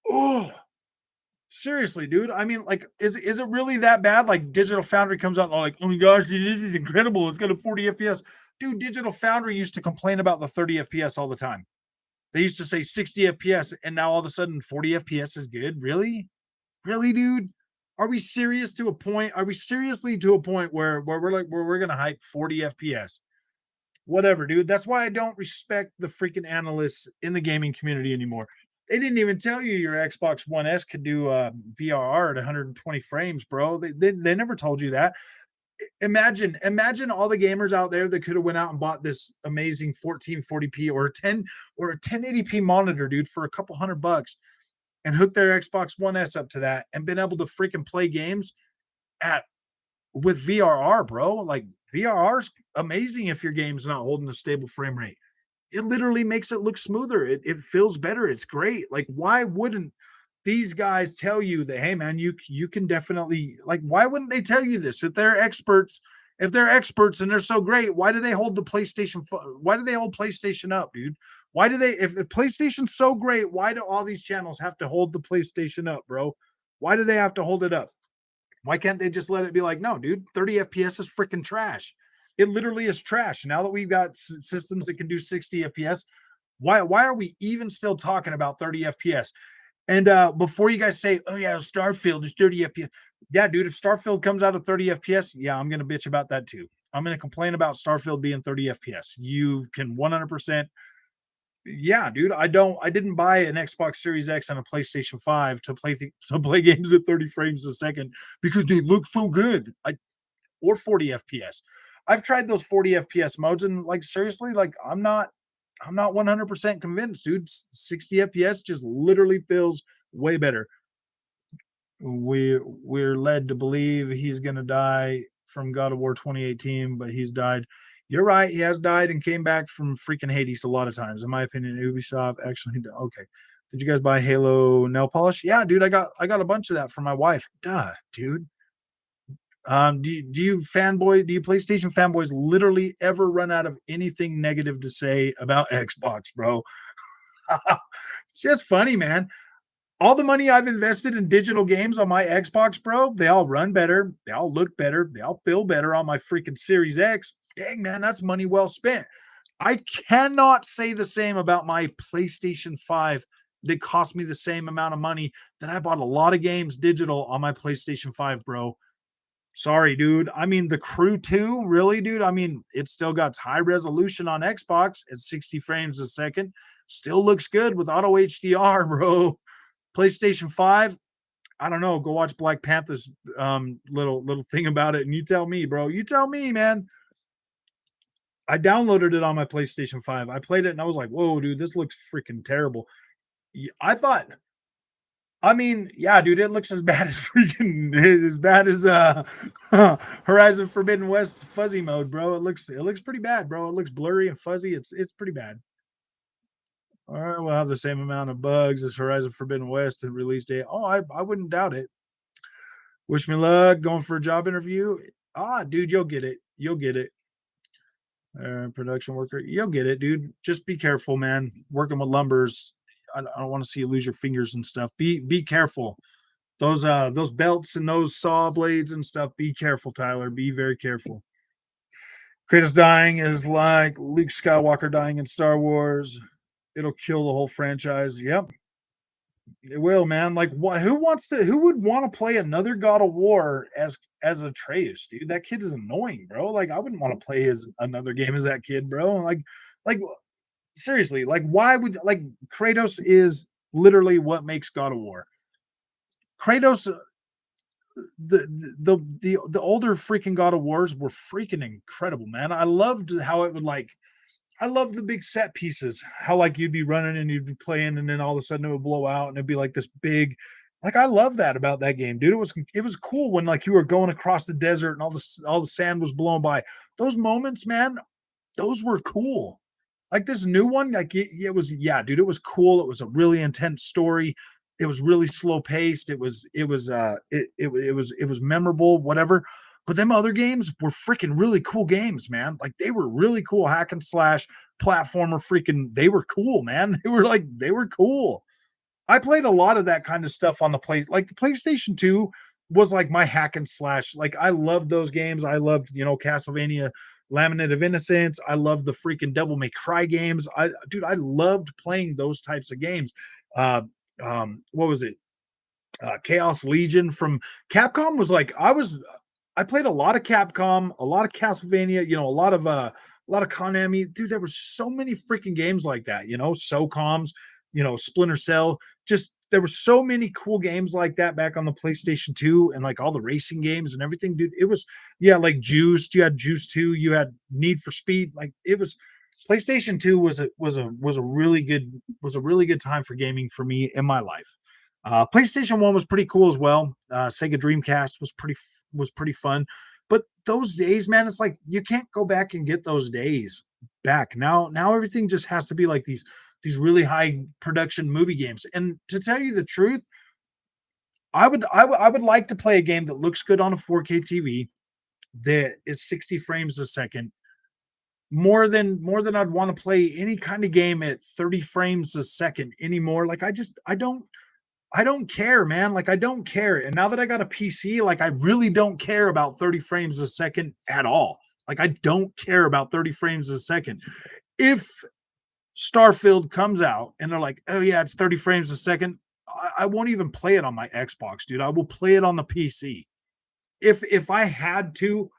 oh seriously, dude? I mean, like, is it really that bad? Like Digital Foundry comes out and like, oh my gosh, dude, this is incredible. It's got a 40 FPS. Dude, Digital Foundry used to complain about the 30 FPS all the time. They used to say 60 FPS, and now all of a sudden 40 FPS is good. Really? Really, dude? Are we serious to a point? Are we seriously to a point where we're like where we're gonna hype 40 FPS? Whatever, dude. That's why I don't respect the freaking analysts in the gaming community anymore. They didn't even tell you your Xbox One S could do VRR at 120 frames, bro. They never told you that. Imagine all the gamers out there that could have went out and bought this amazing 1440p or 1080p monitor, dude, for a couple $100 and hooked their Xbox One S up to that and been able to freaking play games at with VRR, bro. Like VRR's amazing if your game's not holding a stable frame rate. It literally makes it look smoother. It feels better. It's great. Like, why wouldn't these guys tell you that, hey man, you can definitely, like, why wouldn't they tell you this? If they're experts and they're so great, why do they hold the PlayStation? Why do they hold PlayStation up, dude? Why do they? If PlayStation's so great, why do all these channels have to hold the PlayStation up, bro? Why do they have to hold it up? Why can't they just let it be like, no, dude, 30 FPS is freaking trash. It literally is trash. Now that we've got systems that can do 60 FPS, why are we even still talking about 30 FPS? And before you guys say, oh yeah, Starfield is 30 FPS. Yeah, dude, if Starfield comes out of 30 FPS, yeah, I'm gonna bitch about that too. I'm gonna complain about Starfield being 30 FPS. You can 100%. Yeah, dude, I didn't buy an Xbox Series X and a PlayStation 5 to play games at 30 frames a second because they look so good. Or 40 FPS. I've tried those 40 FPS modes and like seriously, like I'm not 100% convinced, dude. 60 FPS just literally feels way better. We're led to believe he's going to die from God of War 2018, but he's died. You're right, he has died and came back from freaking Hades a lot of times. In my opinion, Ubisoft actually okay. Did you guys buy Halo nail polish? Yeah, dude, I got a bunch of that for my wife. Duh, dude. Do you fanboy, do you PlayStation fanboys literally ever run out of anything negative to say about Xbox, bro? It's just funny, man. All the money I've invested in digital games on my Xbox, bro, they all run better. They all look better. They all feel better on my freaking Series X. Dang, man, that's money well spent. I cannot say the same about my PlayStation 5 that cost me the same amount of money that I bought a lot of games digital on my PlayStation 5, bro. Sorry, dude. I mean, the Crew 2, really, dude? I mean, it still got high resolution on Xbox at 60 frames a second. Still looks good with auto HDR, bro. PlayStation 5, I don't know. Go watch Black Panther's little thing about it, and you tell me, bro. You tell me, man. I downloaded it on my PlayStation 5. I played it and I was like, whoa, dude, this looks freaking terrible. I thought, I mean, yeah, dude, it looks as bad as freaking as bad as Horizon Forbidden West fuzzy mode, bro. It looks pretty bad, bro. It looks blurry and fuzzy. It's pretty bad. All right, we'll have the same amount of bugs as Horizon Forbidden West and release date. Oh, I wouldn't doubt it. Wish me luck. Going for a job interview. Ah, dude, you'll get it. You'll get it. Production worker, you'll get it, dude. Just be careful, man. Working with lumbers, I don't want to see you lose your fingers and stuff. Be careful. Those belts and those saw blades and stuff. Be careful, Tyler. Be very careful. Kratos dying is like Luke Skywalker dying in Star Wars. It'll kill the whole franchise. Yep, it will, man. Like, what? Who would want to play another God of War as Atreus, dude? That kid is annoying, bro. Like, I wouldn't want to play as another game as that kid, bro. Like seriously, like, why would like Kratos is literally what makes God of War. Kratos, the older freaking God of Wars were freaking incredible, man. I loved how it would like I love the big set pieces. How like you'd be running and you'd be playing, and then all of a sudden it would blow out, and it'd be like this big. Like I love that about that game, dude. It was cool when like you were going across the desert and all the sand was blown by. Those moments, man, those were cool. Like this new one, like it was, yeah, dude. It was cool. It was a really intense story. It was really slow paced. It was memorable, whatever. But them other games were freaking really cool games, man. Like they were really cool hack and slash platformer freaking, they were cool, man. They were cool. I played a lot of that kind of stuff on the play. Like the PlayStation 2 was like my hack and slash. Like I loved those games. I loved, Castlevania Laminate of Innocence. I loved the freaking Devil May Cry games. I loved playing those types of games. What was it? Chaos Legion from Capcom was like I played a lot of Capcom, a lot of Castlevania, a lot of Konami. Dude, there were so many freaking games like that, SOCOMs, Splinter Cell. Just there were so many cool games like that back on the PlayStation 2 and like all the racing games and everything, dude. It was like Juiced, you had Juice 2, you had Need for Speed. Like it was PlayStation 2 was a really good time for gaming for me in my life. PlayStation 1 was pretty cool as well. Sega Dreamcast was pretty fun. But those days, man, it's like you can't go back and get those days back. Now everything just has to be like these really high production movie games. And to tell you the truth, I would like to play a game that looks good on a 4K TV that is 60 frames a second more than I'd want to play any kind of game at 30 frames a second anymore. Like I don't care, man. Like I don't care. And now that I got a PC, like I really don't care about 30 frames a second at all. Like I don't care about 30 frames a second. If Starfield comes out and they're like, "Oh yeah, it's 30 frames a second," I won't even play it on my Xbox, dude. I will play it on the PC. If I had to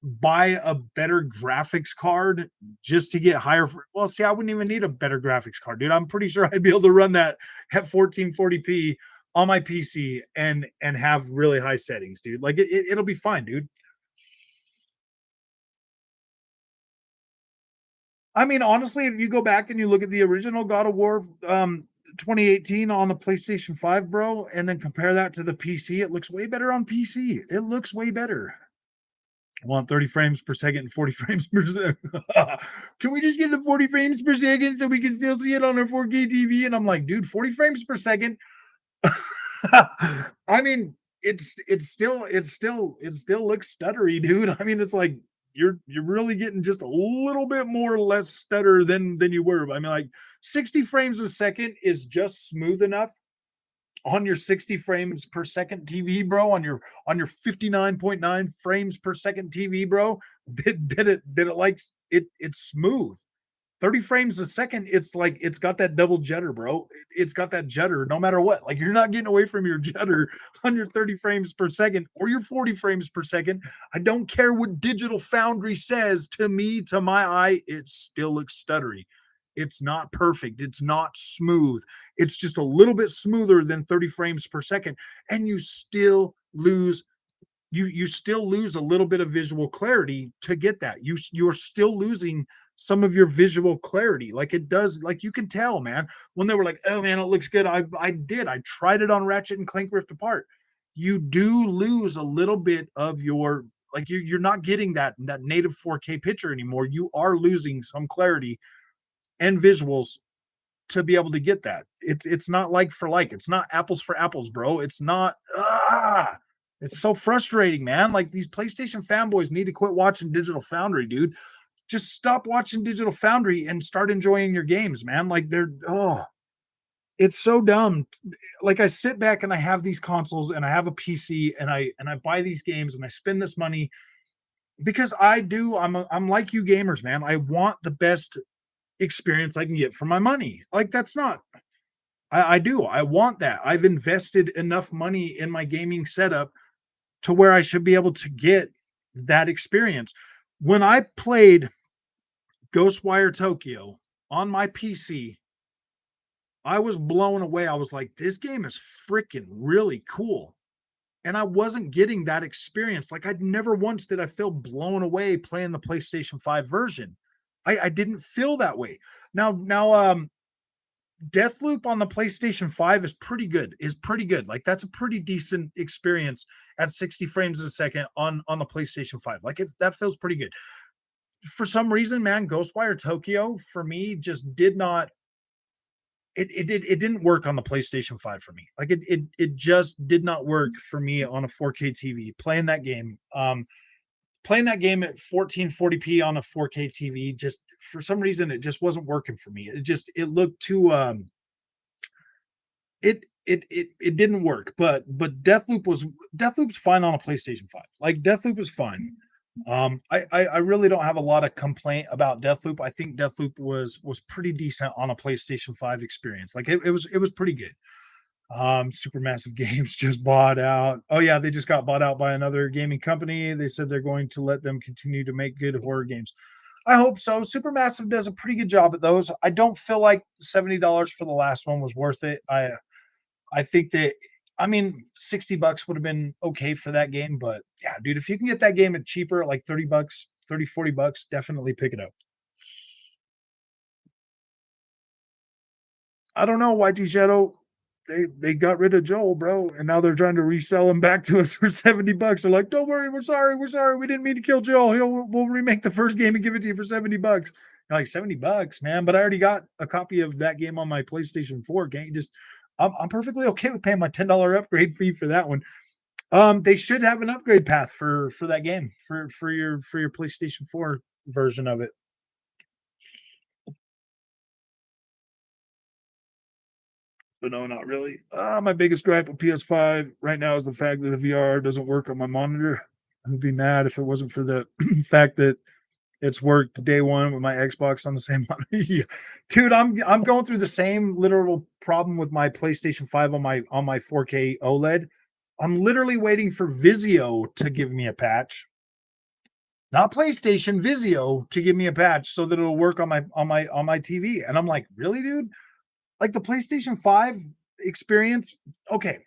buy a better graphics card just to get higher, well, see, I wouldn't even need a better graphics card, dude. I'm pretty sure I'd be able to run that at 1440p on my PC and have really high settings, dude. Like it'll be fine, dude. I mean, honestly, if you go back and you look at the original God of War 2018 on the PlayStation 5, bro, and then compare that to the PC, it looks way better on PC. It looks way better. I want 30 frames per second and 40 frames per second. Can we just get the 40 frames per second so we can still see it on our 4K TV? And I'm like, dude, 40 frames per second. I mean, it still looks stuttery, dude. I mean, it's like you're really getting just a little bit more less stutter than you were. I mean, like 60 frames a second is just smooth enough on your 60 frames per second TV, bro, on your 59.9 frames per second TV, bro, did it like it's smooth. 30 frames a second, it's like it's got that double judder, bro. It's got that judder no matter what. Like you're not getting away from your judder on your 30 frames per second or your 40 frames per second. I don't care what Digital Foundry says. To me, to my eye, it still looks stuttery. It's not perfect. It's not smooth. It's just a little bit smoother than 30 frames per second. And you still lose a little bit of visual clarity to get that. You're still losing some of your visual clarity. Like it does, like you can tell, man, when they were like, oh man, it looks good. I tried it on Ratchet and Clank Rift Apart. You do lose a little bit of your, like you're not getting that native 4K picture anymore. You are losing some clarity and visuals to be able to get that. It's not like for like. It's not apples for apples, bro. It's not. It's so frustrating, man. Like these PlayStation fanboys need to quit watching Digital Foundry, dude. Just stop watching Digital Foundry and start enjoying your games, man. Like it's so dumb. Like I sit back and I have these consoles and I have a PC and I buy these games and I spend this money because I'm like you gamers, man. I want the best experience I can get for my money. Like that's not. I do. I want that. I've invested enough money in my gaming setup to where I should be able to get that experience. When I played Ghostwire Tokyo on my PC, I was blown away. I was like, this game is freaking really cool. And I wasn't getting that experience. Like I'd never once did I feel blown away playing the PlayStation 5 version. I didn't feel that way. Now, Deathloop on the PlayStation 5 is pretty good. Like that's a pretty decent experience at 60 frames a second on the PlayStation 5. Like that feels pretty good. For some reason, man, Ghostwire Tokyo for me just did not. It didn't work on the PlayStation 5 for me. Like it just did not work for me on a 4K TV playing that game. Playing that game at 1440p on a 4K TV, just for some reason, it just wasn't working for me. It looked too, it didn't work, but Deathloop's fine on a PlayStation 5. Like Deathloop is fine. I really don't have a lot of complaint about Deathloop. I think Deathloop was pretty decent on a PlayStation 5 experience. Like it was pretty good. Supermassive Games just bought out. Oh yeah, they just got bought out by another gaming company. They said they're going to let them continue to make good horror games. I hope so. Supermassive does a pretty good job at those. I don't feel like $70 for the last one was worth it. I think that, I mean, $60 would have been okay for that game, but yeah, dude, if you can get that game at cheaper, like $30, $40, definitely pick it up. I don't know, YT Shadow. They got rid of Joel, bro, and now they're trying to resell him back to us for $70. They're like, "Don't worry, we're sorry, we didn't mean to kill Joel. We'll remake the first game and give it to you for $70." You're like $70, man, but I already got a copy of that game on my PlayStation 4. Game, I'm perfectly okay with paying my $10 upgrade fee for that one. They should have an upgrade path for that game for your PlayStation 4 version of it. But no, not really. My biggest gripe with PS5 right now is the fact that the VR doesn't work on my monitor. I'd be mad if it wasn't for the fact that it's worked day one with my Xbox on the same monitor. Dude, I'm going through the same literal problem with my PlayStation 5 on my 4K OLED. I'm literally waiting for Vizio to give me a patch. Not PlayStation, Vizio to give me a patch so that it'll work on my TV. And I'm like, really, dude? Like the PlayStation 5 experience. Okay.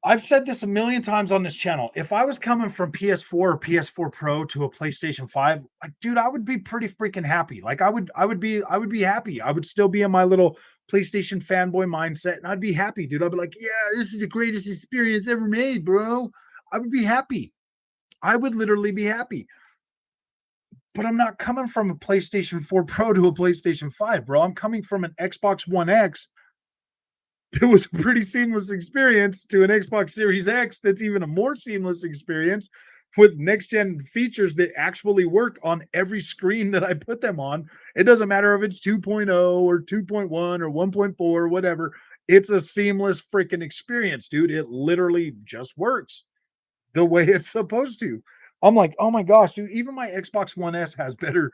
I've said this a million times on this channel. If I was coming from PS4 or PS4 Pro to a PlayStation 5, like, dude, I would be pretty freaking happy. Like I would be happy. I would still be in my little PlayStation fanboy mindset and I'd be happy, dude. I'd be like, yeah, this is the greatest experience ever made, bro. I would be happy. I would literally be happy. But I'm not coming from a PlayStation 4 Pro to a PlayStation 5, bro. I'm coming from an Xbox One X. It was a pretty seamless experience to an Xbox Series X that's even a more seamless experience with next gen features that actually work on every screen that I put them on. It doesn't matter if it's 2.0 or 2.1 or 1.4 or whatever. It's a seamless freaking experience, dude. It literally just works the way it's supposed to. I'm like, oh my gosh, dude, even my Xbox One S has better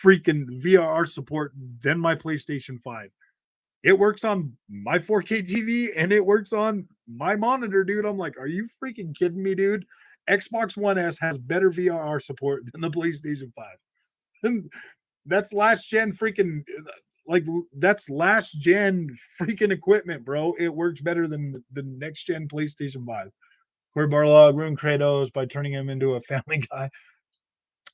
freaking VRR support than my PlayStation 5. It works on my 4K TV and it works on my monitor, dude. I'm like, are you freaking kidding me, dude? Xbox One S has better VRR support than the PlayStation 5. And that's last gen freaking like that's last gen freaking equipment, bro. It works better than the next gen PlayStation 5. Corey Barlog ruined Kratos by turning him into a family guy.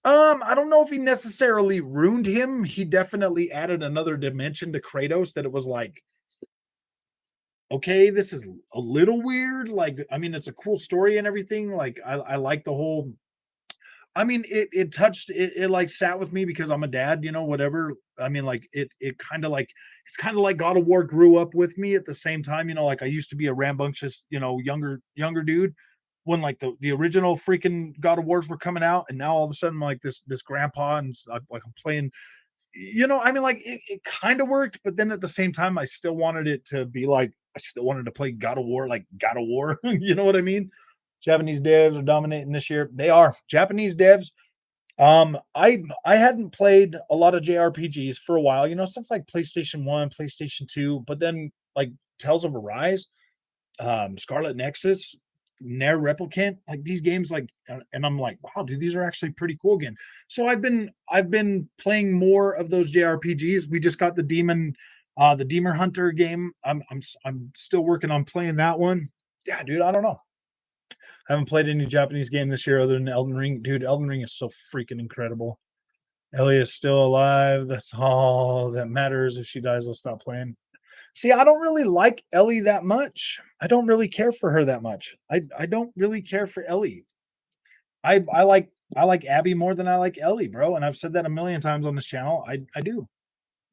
I don't know if he necessarily ruined him. He definitely added another dimension to Kratos that it was like, okay, this is a little weird. Like, I mean, it's a cool story and everything. Like, I like the whole. I mean, it touched it like sat with me because I'm a dad, you know, whatever. I mean, like it kind of like it's kind of like God of War grew up with me at the same time, you know, like I used to be a rambunctious, you know, younger dude when like the original freaking God of Wars were coming out, and now all of a sudden like this grandpa and like I'm playing, you know, I mean, like it kind of worked, but then at the same time, I still wanted it to be like I still wanted to play God of War, like God of War. You know what I mean? Japanese devs are dominating this year. They are Japanese devs. I hadn't played a lot of JRPGs for a while, you know, since like PlayStation 1, PlayStation 2, but then like Tales of Arise, Scarlet Nexus, Nair Replicant, like these games, like, and I'm like, wow, dude, these are actually pretty cool again. So I've been playing more of those JRPGs. We just got the Demon Hunter game. I'm still working on playing that one. Yeah, dude, I don't know. I haven't played any Japanese game this year other than Elden Ring. Dude, Elden Ring is so freaking incredible. Ellie is still alive. That's all that matters. If she dies, I'll stop playing. See, I don't really like Ellie that much. I don't really care for her that much. I don't really care for Ellie. I like Abby more than I like Ellie, bro. And I've said that a million times on this channel. I do.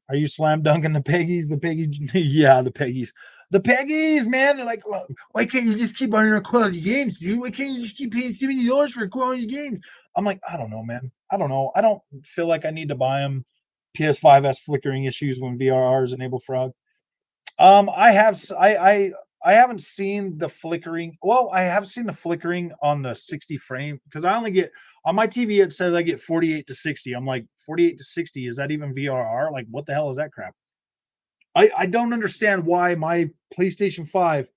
Are you slam dunking the Peggies? The Peggies, yeah, the Peggies. The Peggies, man. They're like, well, why can't you just keep on your quality games, dude? Why can't you just keep paying $70 for quality games? I'm like, I don't know, man. I don't know. I don't feel like I need to buy them. PS5 has flickering issues when VRR is enabled frog. I haven't seen the flickering. Well, I have seen the flickering on the 60 frame because I only get on my TV. It says I get 48 to 60. I'm like 48 to 60. Is that even VRR? Like, what the hell is that crap? I don't understand why my PlayStation 5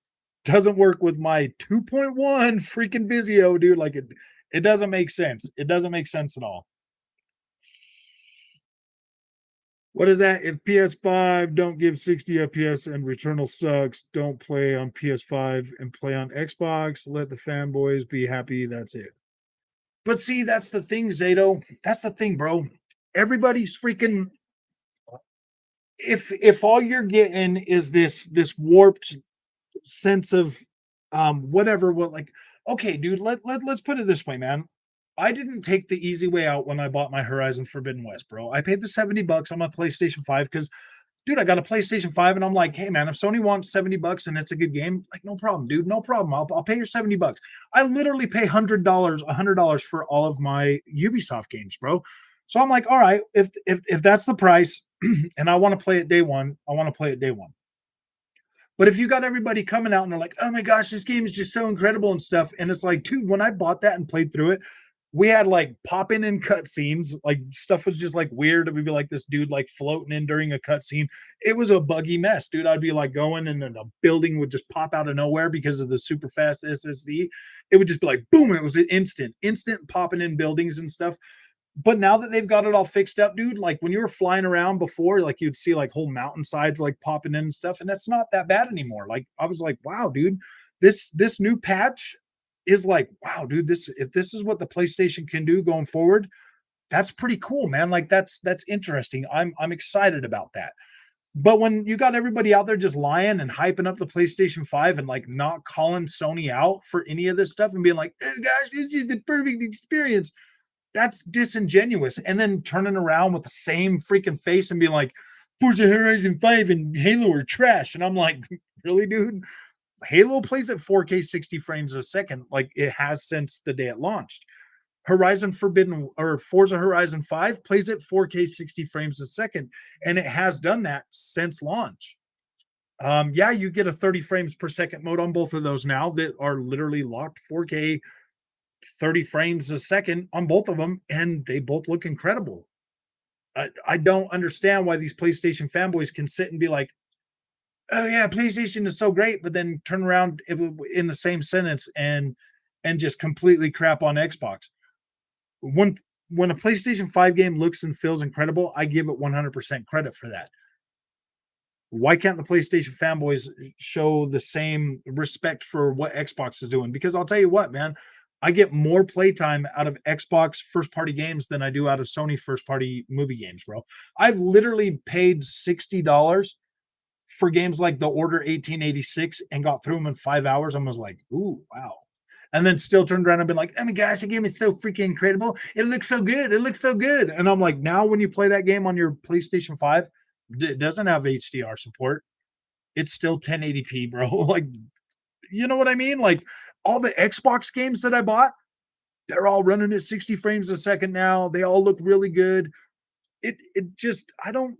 doesn't work with my 2.1 freaking Vizio, dude. Like it doesn't make sense. It doesn't make sense at all. What is that? If PS5 don't give 60 FPS and Returnal sucks, don't play on PS5 and play on Xbox. Let the fanboys be happy. That's it. But see, that's the thing, Zato. That's the thing, bro. Everybody's freaking if all you're getting is this warped sense of whatever what like okay dude let's put it this way, man. I didn't take the easy way out when I bought my Horizon Forbidden West, bro. I paid the $70 on my PlayStation 5 because dude, I got a PlayStation 5 and I'm like, hey man, if Sony wants $70 and it's a good game, like no problem, dude, no problem. I'll pay your $70. I literally pay $100 for all of my Ubisoft games, bro. So I'm like, all right, if that's the price and I want to play it day one, I want to play it day one. But if you got everybody coming out and they're like, oh my gosh, this game is just so incredible and stuff. And it's like, dude, when I bought that and played through it, we had like popping in cutscenes, like stuff was just like weird. It would be like this dude like floating in during a cutscene. It was a buggy mess, dude. I'd be like going and then a building would just pop out of nowhere because of the super fast SSD. It would just be like boom, it was an instant popping in buildings and stuff. But now that they've got it all fixed up, dude, like when you were flying around before, like you'd see like whole mountainsides like popping in and stuff, and that's not that bad anymore. Like I was like, wow, dude, this new patch is like, wow, dude, this if this is what the PlayStation can do going forward, that's pretty cool, man. Like that's interesting. I'm excited about that. But when you got everybody out there just lying and hyping up the PlayStation 5 and like not calling Sony out for any of this stuff and being like, oh gosh, this is the perfect experience, that's disingenuous. And then turning around with the same freaking face and being like, Forza Horizon 5 and Halo are trash. And I'm like, really, dude? Halo plays at 4K 60 frames a second, like it has since the day it launched. Horizon Forbidden or Forza Horizon 5 plays at 4K 60 frames a second, and it has done that since launch. Yeah, you get a 30 frames per second mode on both of those now that are literally locked 4K 30 frames a second on both of them, and they both look incredible. I don't understand why these PlayStation fanboys can sit and be like, "Oh yeah, PlayStation is so great," but then turn around in the same sentence and just completely crap on Xbox. When when a PlayStation 5 game looks and feels incredible, I give it 100% credit for that. Why can't the PlayStation fanboys show the same respect for what Xbox is doing? Because I'll tell you what, man, I get more playtime out of Xbox first party games than I do out of Sony first party movie games, bro. I've literally paid $60 for games like The Order 1886 and got through them in 5 hours. I was like, ooh, wow. And then still turned around and been like, oh my gosh, the game is so freaking incredible. It looks so good. It looks so good. And I'm like, now when you play that game on your PlayStation 5, it doesn't have HDR support. It's still 1080p, bro. Like, you know what I mean? Like all the Xbox games that I bought, they're all running at 60 frames a second now. They all look really good. It just I don't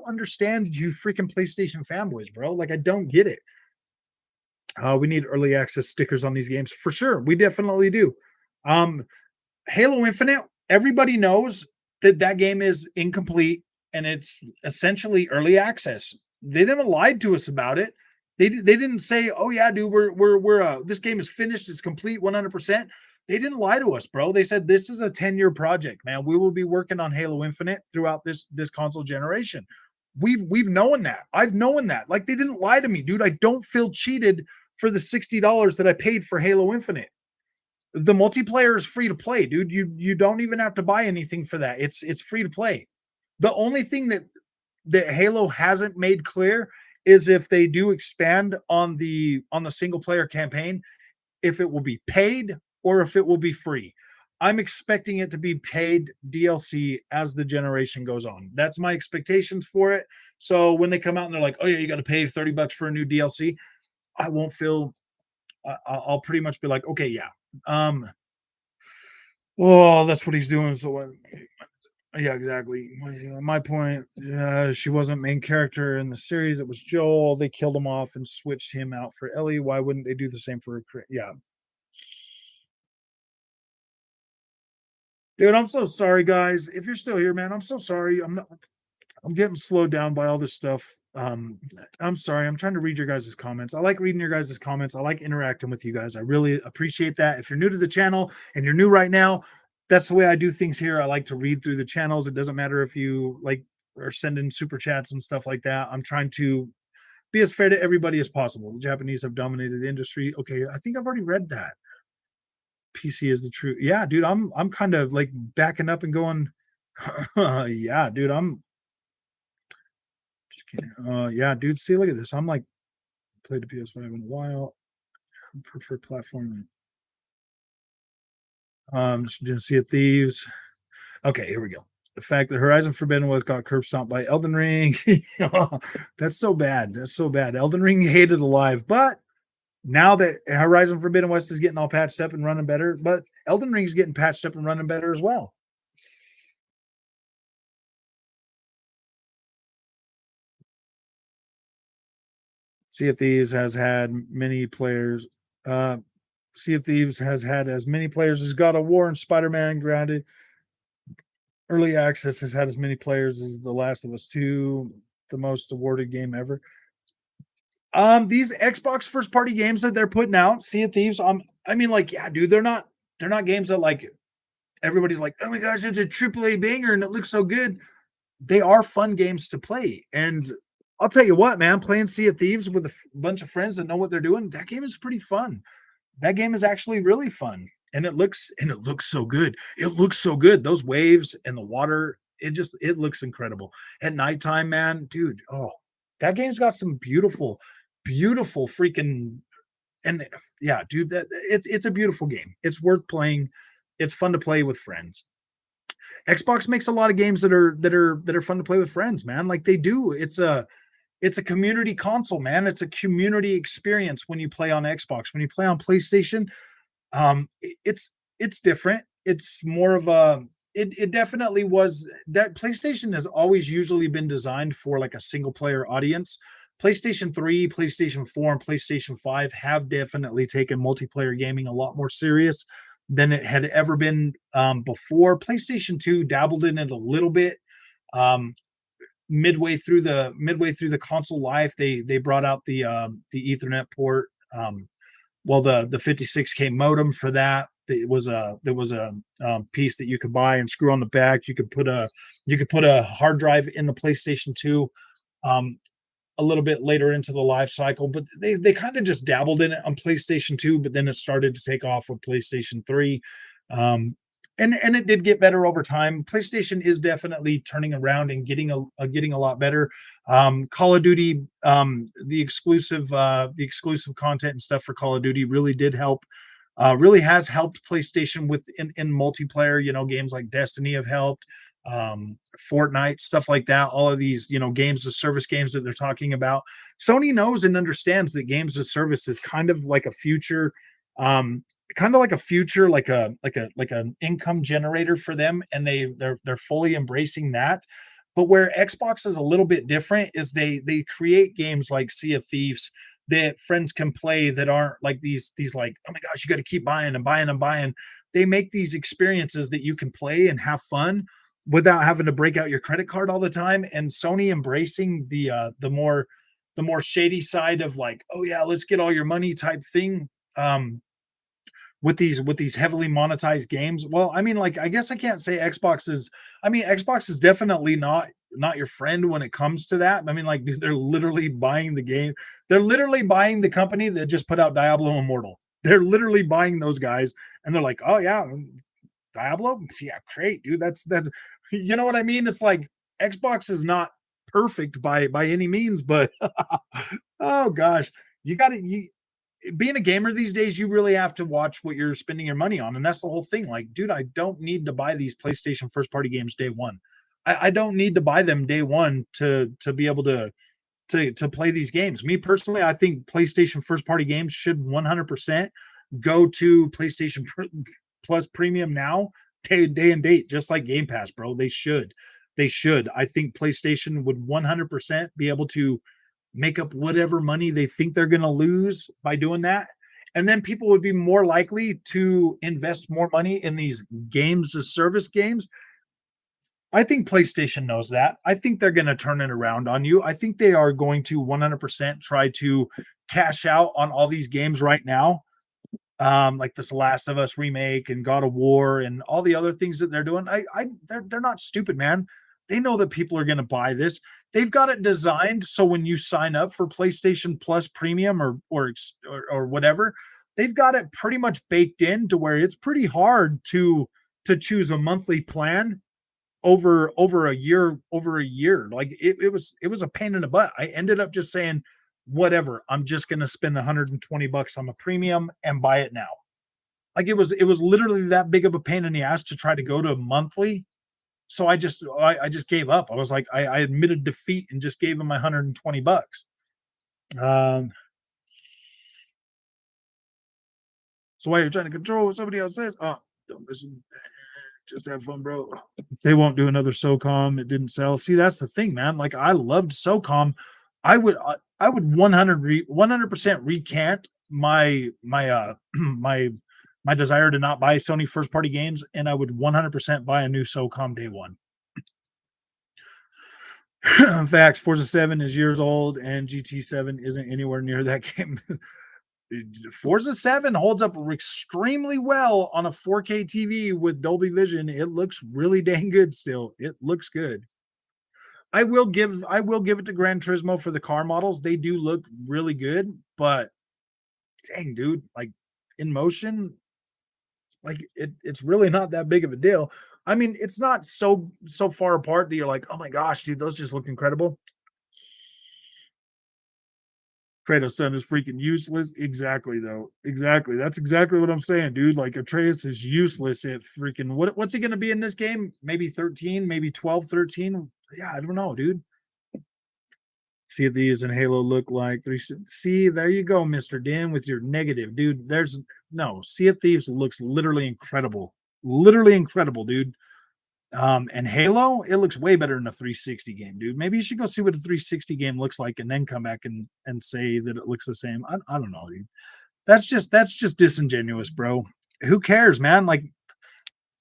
understand you freaking PlayStation fanboys, bro. Like I don't get it. We need early access stickers on these games for sure. We definitely do. Um, Halo Infinite, everybody knows that that game is incomplete and it's essentially early access. They never lied to us about it. They didn't say, "Oh yeah, dude, we're this game is finished. It's complete 100%." They didn't lie to us, bro. They said this is a 10-year project, man. We will be working on Halo Infinite throughout this console generation. We've known that. I've known that. Like they didn't lie to me, dude. I don't feel cheated for the $60 that I paid for Halo Infinite. The multiplayer is free to play, dude. You don't even have to buy anything for that. It's free to play. The only thing that Halo hasn't made clear is if they do expand on the single player campaign, if it will be paid or if it will be free. I'm expecting it to be paid DLC as the generation goes on. That's my expectations for it. So when they come out and they're like, "Oh yeah, you got to pay $30 for a new DLC," I won't feel. I'll pretty much be like, "Okay, yeah." Um, oh, that's what he's doing. So yeah, exactly. My point. She wasn't main character in the series. It was Joel. They killed him off and switched him out for Ellie. Why wouldn't they do the same for? Yeah, dude. I'm so sorry, guys. If you're still here, man, I'm so sorry. I'm not. I'm getting slowed down by all this stuff. I'm sorry. I'm trying to read your guys' comments. I like reading your guys' comments. I like interacting with you guys. I really appreciate that. If you're new to the channel and you're new right now, that's the way I do things here. I like to read through the channels. It doesn't matter if you like are sending super chats and stuff like that. I'm trying to be as fair to everybody as possible. The Japanese have dominated the industry. Okay, I think I've already read that. PC is the truth. Yeah, dude, I'm kind of like backing up and going, yeah, dude, I'm just kidding. Yeah, dude, see, look at this. I'm like played the PS5 in a while. Preferred platform. Just Sea of Thieves. Okay, here we go. The fact that Horizon Forbidden West got curb stomped by Elden Ring. That's so bad. That's so bad. Elden Ring hated alive, but now that Horizon Forbidden West is getting all patched up and running better, but Elden Ring's getting patched up and running better as well. Sea of Thieves has had many players. Uh, Sea of Thieves has had as many players as God of War and Spider-Man. Granted, early access has had as many players as The Last of Us 2, the most awarded game ever. These Xbox first party games that they're putting out, Sea of Thieves, I mean, like, yeah, dude, they're not games that like everybody's like, oh my gosh, it's a AAA banger and it looks so good. They are fun games to play. And I'll tell you what, man, playing Sea of Thieves with a bunch of friends that know what they're doing, that game is pretty fun. That game is actually really fun. And it looks so good. It looks so good. Those waves and the water, it looks incredible. At nighttime, man, dude, oh, that game's got some beautiful freaking and yeah, dude, that it's a beautiful game. It's worth playing. It's fun to play with friends. Xbox makes a lot of games that are fun to play with friends, man. Like they do. It's a community console, man. It's a community experience when you play on Xbox. When you play on PlayStation, it's different. it's more of a it definitely was that PlayStation has always usually been designed for like a single player audience. PlayStation 3, PlayStation 4, and PlayStation 5 have definitely taken multiplayer gaming a lot more serious than it had ever been before. PlayStation 2 dabbled in it a little bit. Um, midway through the console life, they brought out the Ethernet port. Well, the 56K modem for that. There was a piece that you could buy and screw on the back. You could put a hard drive in the PlayStation 2. Um, a little bit later into the life cycle, but they kind of just dabbled in it on PlayStation 2, but then it started to take off with PlayStation 3. Um, and it did get better over time. PlayStation is definitely turning around and getting a lot better. Call of Duty, the exclusive content and stuff for Call of Duty really did help. Really has helped PlayStation with in multiplayer. You know, games like Destiny have helped, Fortnite, stuff like that. All of these, games as service games that they're talking about. Sony knows and understands that games as service is kind of like a future, like an income generator for them, and they're fully embracing that. But where Xbox is a little bit different is they create games like Sea of Thieves that friends can play that aren't like these like, oh my gosh, you got to keep buying and buying and buying. They make these experiences that you can play and have fun without having to break out your credit card all the time. And Sony embracing the more shady side of like, oh yeah, let's get all your money type thing. With these heavily monetized games. Well, I mean, like, I guess I can't say Xbox is. I mean, Xbox is definitely not your friend when it comes to that. I mean, like, dude, they're literally buying the game. They're literally buying the company that just put out Diablo Immortal. They're literally buying those guys, and they're like, oh yeah, Diablo, yeah, great, dude. That's you know what I mean. It's like Xbox is not perfect by any means, but oh gosh, you got to you being a gamer these days, you really have to watch what you're spending your money on. And that's the whole thing. Like, dude, I don't need to buy these PlayStation first party games day one. I don't need to buy them day one to be able to play these games. Me personally, I think PlayStation first party games should 100% go to PlayStation Plus Premium now, day and date, just like Game Pass, bro. They should. They should. I think PlayStation would 100% be able to make up whatever money they think they're going to lose by doing that. And then people would be more likely to invest more money in these games as service games. I think PlayStation knows that. I think they're going to turn it around on you. I think they are going to 100% try to cash out on all these games right now, like this Last of Us remake and God of War and all the other things that they're doing. They're not stupid, man. They know that people are going to buy this. They've got it designed so when you sign up for PlayStation Plus Premium or whatever, they've got it pretty much baked in to where it's pretty hard to choose a monthly plan over a year. Like it was a pain in the butt. I ended up just saying, whatever, I'm just going to spend $120 on a premium and buy it now. Like it was literally that big of a pain in the ass to try to go to monthly. So I just gave up. I was like, I admitted defeat and just gave him my $120. Um, so while you're trying to control what somebody else says, oh, don't listen. Just have fun, bro. They won't do another SOCOM. It didn't sell. See, that's the thing, man. Like I loved SOCOM. I would 100% recant my my desire to not buy Sony first party games, and I would 100% buy a new SOCOM day one. Facts. Forza 7 is years old, and GT 7 isn't anywhere near that game. Forza 7 holds up extremely well on a 4K TV with Dolby Vision. It looks really dang good still. It looks good. I will give it to Gran Turismo for the car models. They do look really good, but dang, dude, like in motion, like it's really not that big of a deal. I mean, it's not so far apart that you're like, oh my gosh, dude, those just look incredible. Kratos' son is freaking useless. Exactly, though. Exactly. That's exactly what I'm saying, dude. Like Atreus is useless at freaking what's he gonna be in this game? Maybe 13, maybe 12, 13. Yeah, I don't know, dude. See if these in Halo look like three. See, there you go, Mr. Dan, with your negative, dude. There's no Sea of Thieves looks literally incredible. literally incredible, dude. And Halo, it looks way better than a 360 game, dude. Maybe you should go see what a 360 game looks like and then come back and say that it looks the same. I don't know, dude. That's just disingenuous, bro. Who cares, man? Like,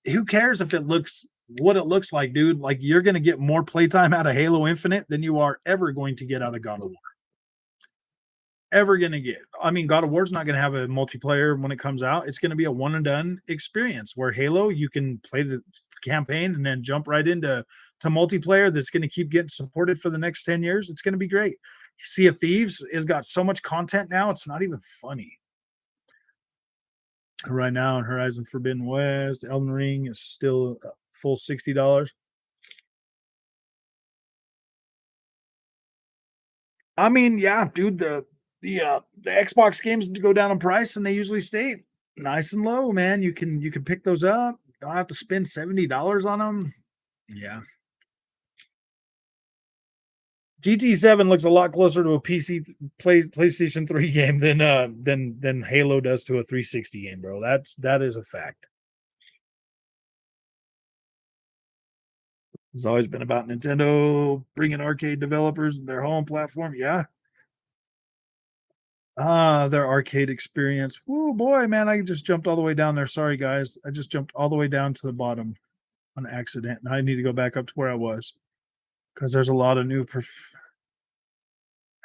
who cares if it looks what it looks like, dude? Like, you're gonna get more playtime out of Halo Infinite than you are ever going to get out of God of War. Ever gonna get. I mean, God of War's not gonna have a multiplayer when it comes out. It's gonna be a one and done experience where Halo, you can play the campaign and then jump right into multiplayer that's gonna keep getting supported for the next 10 years. It's gonna be great. Sea of Thieves has got so much content now, it's not even funny. Right now in Horizon Forbidden West, Elden Ring is still full $60. I mean, yeah, dude, the Xbox games go down in price and they usually stay nice and low, man. You can pick those up. Don't have to spend $70 on them. Yeah. GT7 looks a lot closer to a PlayStation 3 game than Halo does to a 360 game, bro. That is a fact. It's always been about Nintendo bringing arcade developers their home platform. Yeah. Their arcade experience. Oh boy, man, I just jumped all the way down there. Sorry, guys. I just jumped all the way down to the bottom on accident. And I need to go back up to where I was because there's a lot of new.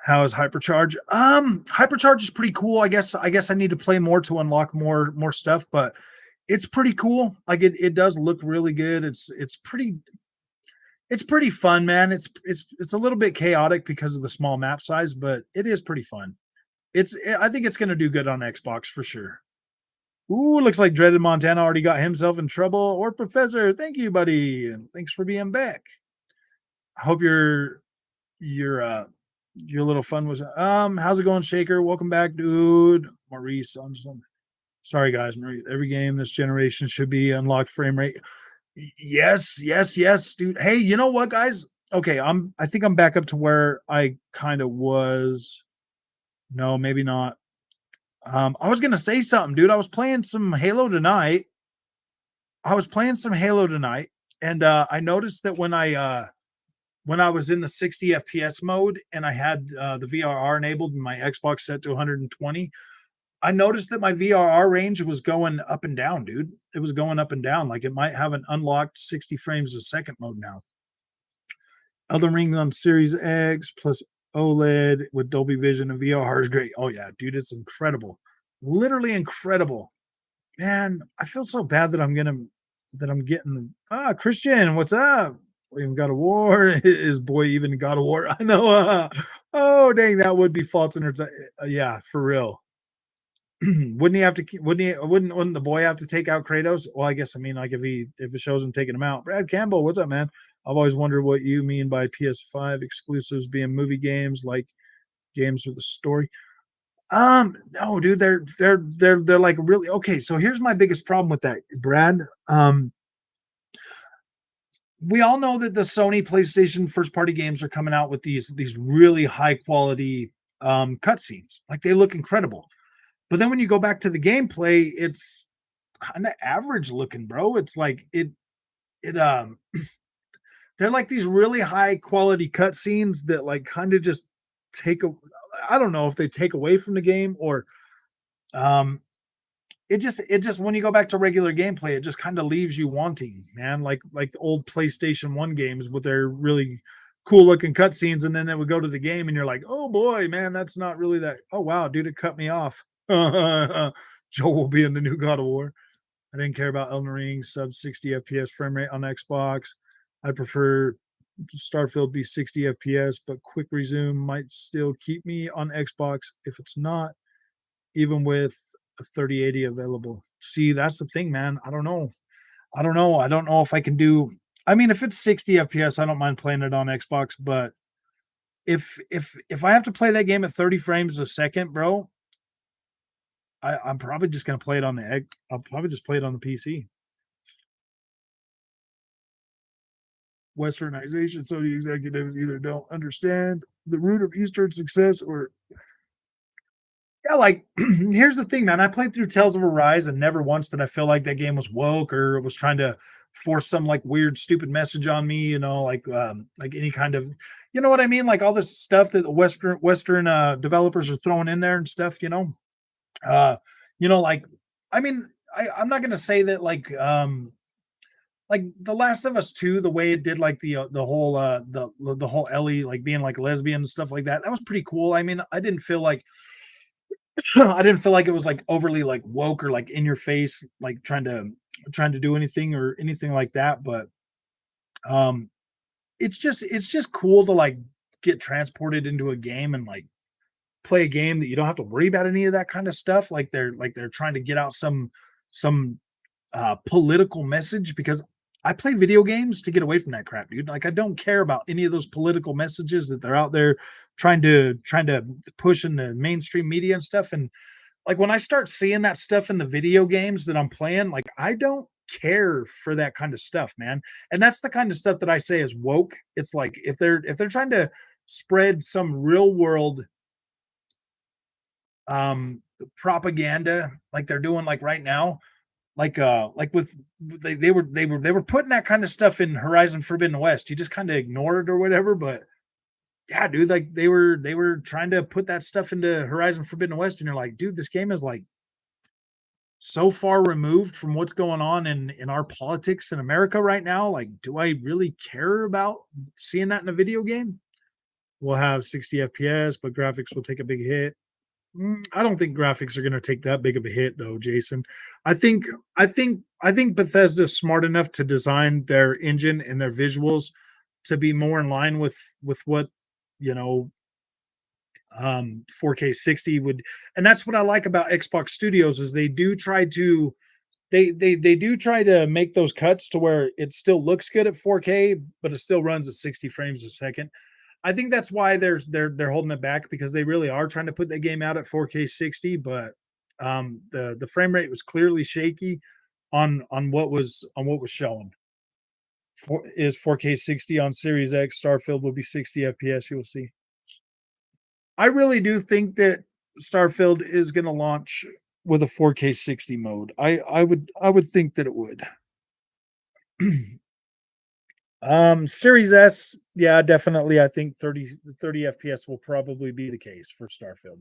How is Hypercharge? Hypercharge is pretty cool. I guess I need to play more to unlock more stuff, but it's pretty cool. Like it does look really good. It's pretty fun, man. It's a little bit chaotic because of the small map size, but it is pretty fun. I think it's gonna do good on Xbox for sure. Ooh, looks like Dreaded Montana already got himself in trouble. Or Professor, thank you, buddy. And thanks for being back. I hope your little fun was how's it going, Shaker? Welcome back, dude. Maurice. Sorry guys, Maurice. Every game this generation should be unlocked frame rate. Yes, yes, yes, dude. Hey, you know what, guys? Okay, I think I'm back up to where I kind of was. No, maybe not. I was gonna say something, dude. I was playing some Halo tonight. And I noticed that when I was in the 60 FPS mode and I had the VRR enabled and my Xbox set to 120, I noticed that my VRR range was going up and down, dude. It was going up and down. Like it might have an unlocked 60 frames a second mode now. Elden Ring on Series X plus OLED with Dolby Vision and VRR is great. Oh yeah, dude, it's incredible. Literally incredible. Man, I feel so bad that I'm getting Christian, what's up? We even got a war. Is boy even got a war? I know. Oh dang, that would be false. Yeah, for real. Wouldn't he have to? Wouldn't the boy have to take out Kratos? Well, I guess I mean like if it shows him taking him out. Brad Campbell, what's up, man? I've always wondered what you mean by PS5 exclusives being movie games, like games with a story. No, dude, they're like really okay. So here's my biggest problem with that, Brad. We all know that the Sony PlayStation first party games are coming out with these really high quality cutscenes. Like they look incredible. But then when you go back to the gameplay, it's kind of average looking, bro. It's like it they're like these really high quality cutscenes that like kind of just take a I don't know if they take away from the game or um it just when you go back to regular gameplay, it just kind of leaves you wanting, man. Like the old PlayStation 1 games with their really cool looking cutscenes, and then it would go to the game and you're like, oh boy, man, that's not really that. Oh wow, dude, it cut me off. Joel will be in the new God of War. I didn't care about Elden Ring sub 60 FPS frame rate on Xbox. I prefer Starfield be 60 FPS, but quick resume might still keep me on Xbox if it's not, even with a 3080 available. See, that's the thing, man. I don't know. I don't know if I can do. I mean, if it's 60 FPS, I don't mind playing it on Xbox. But if I have to play that game at 30 frames a second, bro, I'm probably just gonna play it on the egg. I'll probably just play it on the PC. Westernization. So the executives either don't understand the root of Eastern success or Yeah, like here's the thing, man. I played through Tales of Arise, and never once did I feel like that game was woke or was trying to force some like weird, stupid message on me. Like any kind of, you know what I mean? Like all this stuff that the Western developers are throwing in there and stuff. Uh, like I mean, I'm not gonna say that like The Last of Us 2, the way it did like the whole Ellie like being like lesbian and stuff like that. That was pretty cool. I mean, I didn't feel like I didn't feel like it was like overly like woke or like in your face, like trying to do anything or anything like that. But um it's just cool to like get transported into a game and like play a game that you don't have to worry about any of that kind of stuff. Like they're trying to get out some political message because I play video games to get away from that crap, dude. Like I don't care about any of those political messages that they're out there trying to push in the mainstream media and stuff. And like when I start seeing that stuff in the video games that I'm playing, like I don't care for that kind of stuff, man. And that's the kind of stuff that I say is woke. It's like if they're trying to spread some real world propaganda like they're doing like right now, like with they were putting that kind of stuff in Horizon Forbidden West. You just kind of ignore it or whatever, but yeah, dude, like they were trying to put that stuff into Horizon Forbidden West, and you're like, dude, this game is like so far removed from what's going on in our politics in America right now. Like, do I really care about seeing that in a video game? We'll have 60 FPS, but graphics will take a big hit. I don't think graphics are going to take that big of a hit, though, Jason. I think Bethesda's smart enough to design their engine and their visuals to be more in line with what you know 4K 60 would. And that's what I like about Xbox Studios is they do try to make those cuts to where it still looks good at 4K, but it still runs at 60 frames a second. I think that's why they're holding it back because they really are trying to put the game out at 4K 60, but the frame rate was clearly shaky on what was shown. Is 4K 60 on Series X? Starfield will be 60 FPS. You'll see. I really do think that Starfield is going to launch with a 4K 60 mode. I would think that it would. Series S, yeah, definitely. I think 30 FPS will probably be the case for Starfield.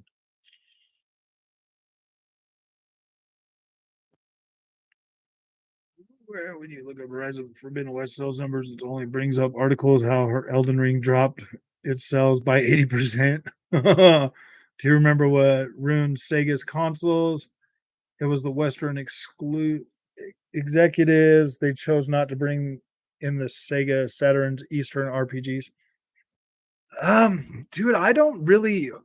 Where when you look at Horizon Forbidden West sales numbers, it only brings up articles how her Elden Ring dropped its sales by 80%. Do you remember what ruined Sega's consoles? It was the Western exclude executives. They chose not to bring in the Sega Saturn's Eastern RPGs. Dude, I don't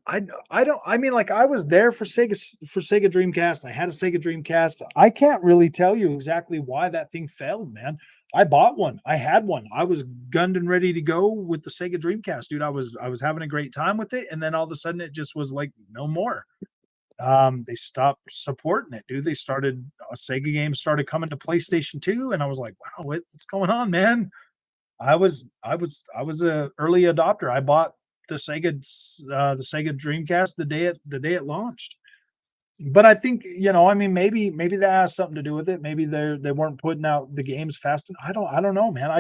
I mean like I was there for Sega Dreamcast. I had a Sega Dreamcast. I can't really tell you exactly why that thing failed, man. I bought one. I had one. I was gunned and ready to go with the Sega Dreamcast, dude. I was having a great time with it, and then all of a sudden it just was like no more. They stopped supporting it, dude. They started Sega games started coming to PlayStation 2, and I was like, wow, what's going on, man? I was a early adopter. I bought the Sega Dreamcast the day it launched. But I think I mean maybe that has something to do with it. Maybe they weren't putting out the games fast. I don't know, man.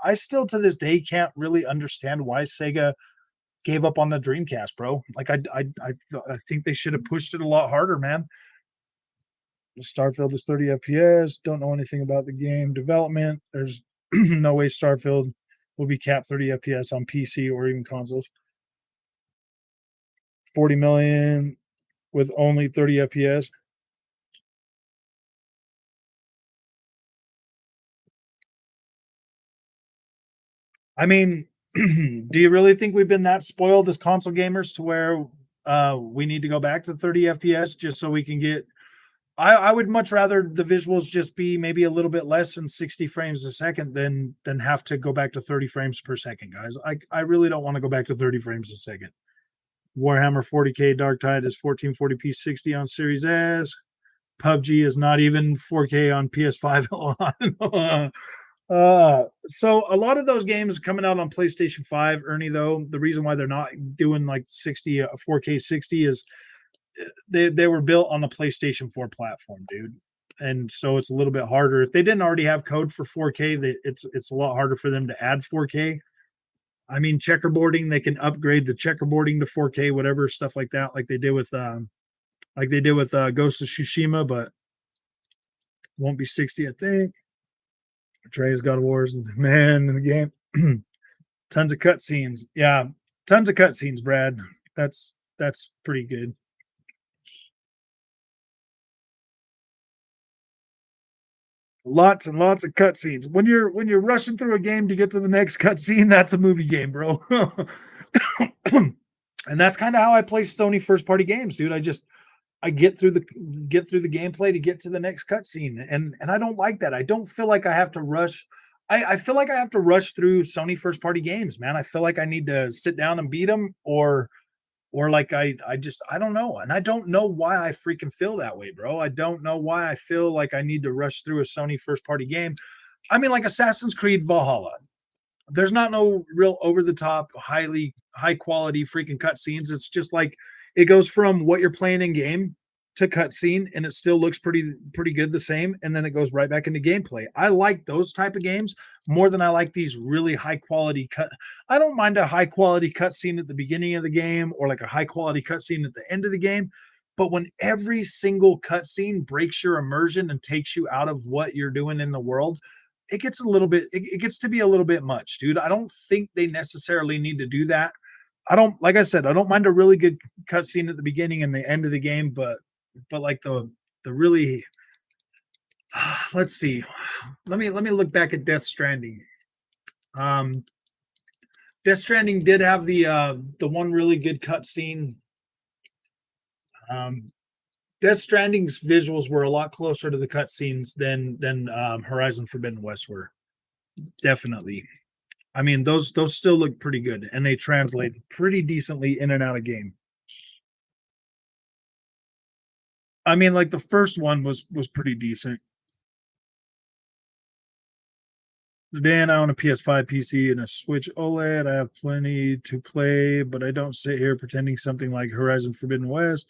I still to this day can't really understand why Sega gave up on the Dreamcast, bro. Like I think they should have pushed it a lot harder, man. Starfield is 30 FPS. Don't know anything about the game development. There's no way Starfield will be capped 30 FPS on PC or even consoles. 40 million with only 30 FPS. I mean, do you really think we've been that spoiled as console gamers to where we need to go back to 30 FPS just so we can get I would much rather the visuals just be maybe a little bit less than 60 frames a second than have to go back to 30 frames per second, guys. I really don't want to go back to 30 frames a second. Warhammer 40K Dark Tide is 1440p 60 on Series S. PUBG is not even 4K on PS5. So a lot of those games coming out on PlayStation 5, Ernie, though, the reason why they're not doing like 60 4K 60 is they were built on the PlayStation 4 platform, dude. And so it's a little bit harder. If they didn't already have code for 4K, it's a lot harder for them to add 4K. I mean, checkerboarding, they can upgrade the checkerboarding to 4K, whatever stuff like that, like they did with Ghost of Tsushima, but won't be 60, I think. Trey's God of War's man in the game. Tons of cutscenes. Yeah, tons of cutscenes, Brad. That's pretty good. Lots and lots of cutscenes. When you're rushing through a game to get to the next cutscene, that's a movie game, bro. And that's kind of how I play Sony first party games, dude. I get through the gameplay to get to the next cutscene, and I don't like that. I don't feel like I have to rush. I feel like I have to rush through Sony first party games, man. I feel like I need to sit down and beat them, or like I don't know, and I don't know why I freaking feel that way, bro. I don't know why I feel like I need to rush through a Sony first party game. I mean, like Assassin's Creed Valhalla, there's not no real over the top, high quality freaking cutscenes. It's just like it goes from what you're playing in game to cutscene, and it still looks pretty good the same, and then it goes right back into gameplay. I like those type of games more than I like these really high quality cut. I don't mind a high quality cutscene at the beginning of the game or like a high quality cutscene at the end of the game. But when every single cutscene breaks your immersion and takes you out of what you're doing in the world, it gets a little bit it gets to be a little bit much, dude. I don't think they necessarily need to do that. I don't, like I said, I don't mind a really good cutscene at the beginning and the end of the game, but like the really let's see. Let me look back at Death Stranding. Um Death Stranding did have the one really good cutscene. Um Death Stranding's visuals were a lot closer to the cutscenes than Horizon Forbidden West were. Definitely. I mean, those still look pretty good, and they translate pretty decently in and out of game. I mean, like the first one was pretty decent. Dan, I own a PS5 PC and a Switch OLED. I have plenty to play, but I don't sit here pretending something like Horizon Forbidden West,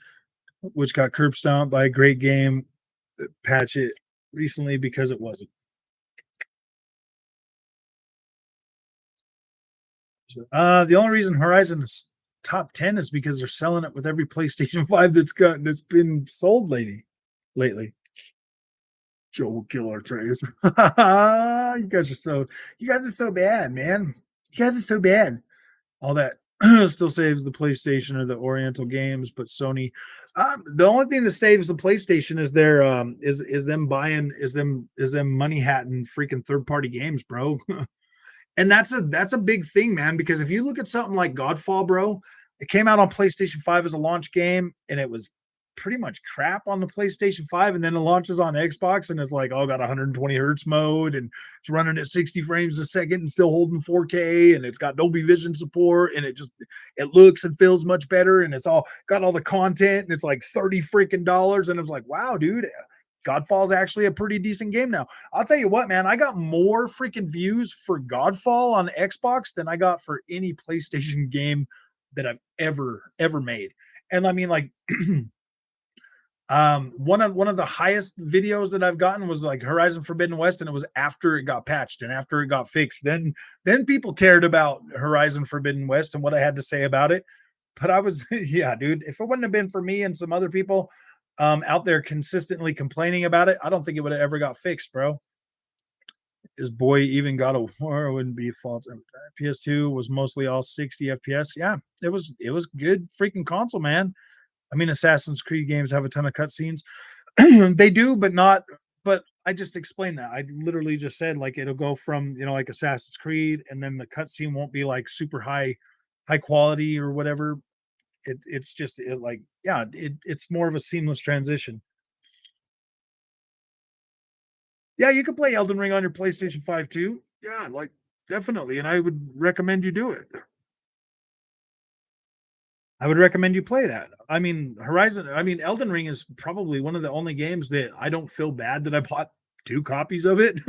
which got curb stomped by a great game, patch it recently because it wasn't. The only reason Horizon is top 10 is because they're selling it with every PlayStation 5 that's been sold lately. Joe will kill our trays. You guys are so bad, man. You guys are so bad. All that still saves the PlayStation or the Oriental games, but Sony. The only thing that saves the PlayStation is their is them buying is them money hatting freaking third party games, bro. And that's a big thing, man, because if you look at something like Godfall, bro, it came out on PlayStation 5 as a launch game, and it was pretty much crap on the PlayStation 5, and then it launches on Xbox, and it's like, oh, got 120 hertz mode, and it's running at 60 frames a second and still holding 4K, and it's got Dolby Vision support, and it looks and feels much better, and it's all got all the content, and it's like 30 freaking dollars, and it's like, wow, dude, Godfall is actually a pretty decent game now. I'll tell you what, man, I got more freaking views for Godfall on Xbox than I got for any PlayStation game that I've ever made. And I mean, like, one of the highest videos that I've gotten was like Horizon Forbidden West, and it was after it got patched and after it got fixed. Then people cared about Horizon Forbidden West and what I had to say about it. But I was, yeah, dude, if it wouldn't have been for me and some other people out there consistently complaining about it, I don't think it would have ever got fixed, bro. His boy even got a war wouldn't be false. PS2 was mostly all 60 FPS. Yeah, it was good freaking console, man. I mean, Assassin's Creed games have a ton of cutscenes. They do, but not. But I just explained that. I literally just said like it'll go from like Assassin's Creed, and then the cutscene won't be like super high quality or whatever. It's just like yeah, it's more of a seamless transition. Yeah, you can play Elden Ring on your PlayStation 5 too. Yeah, like definitely, and I would recommend you do it. I would recommend you play that. I mean, Elden Ring is probably one of the only games that I don't feel bad that I bought two copies of it.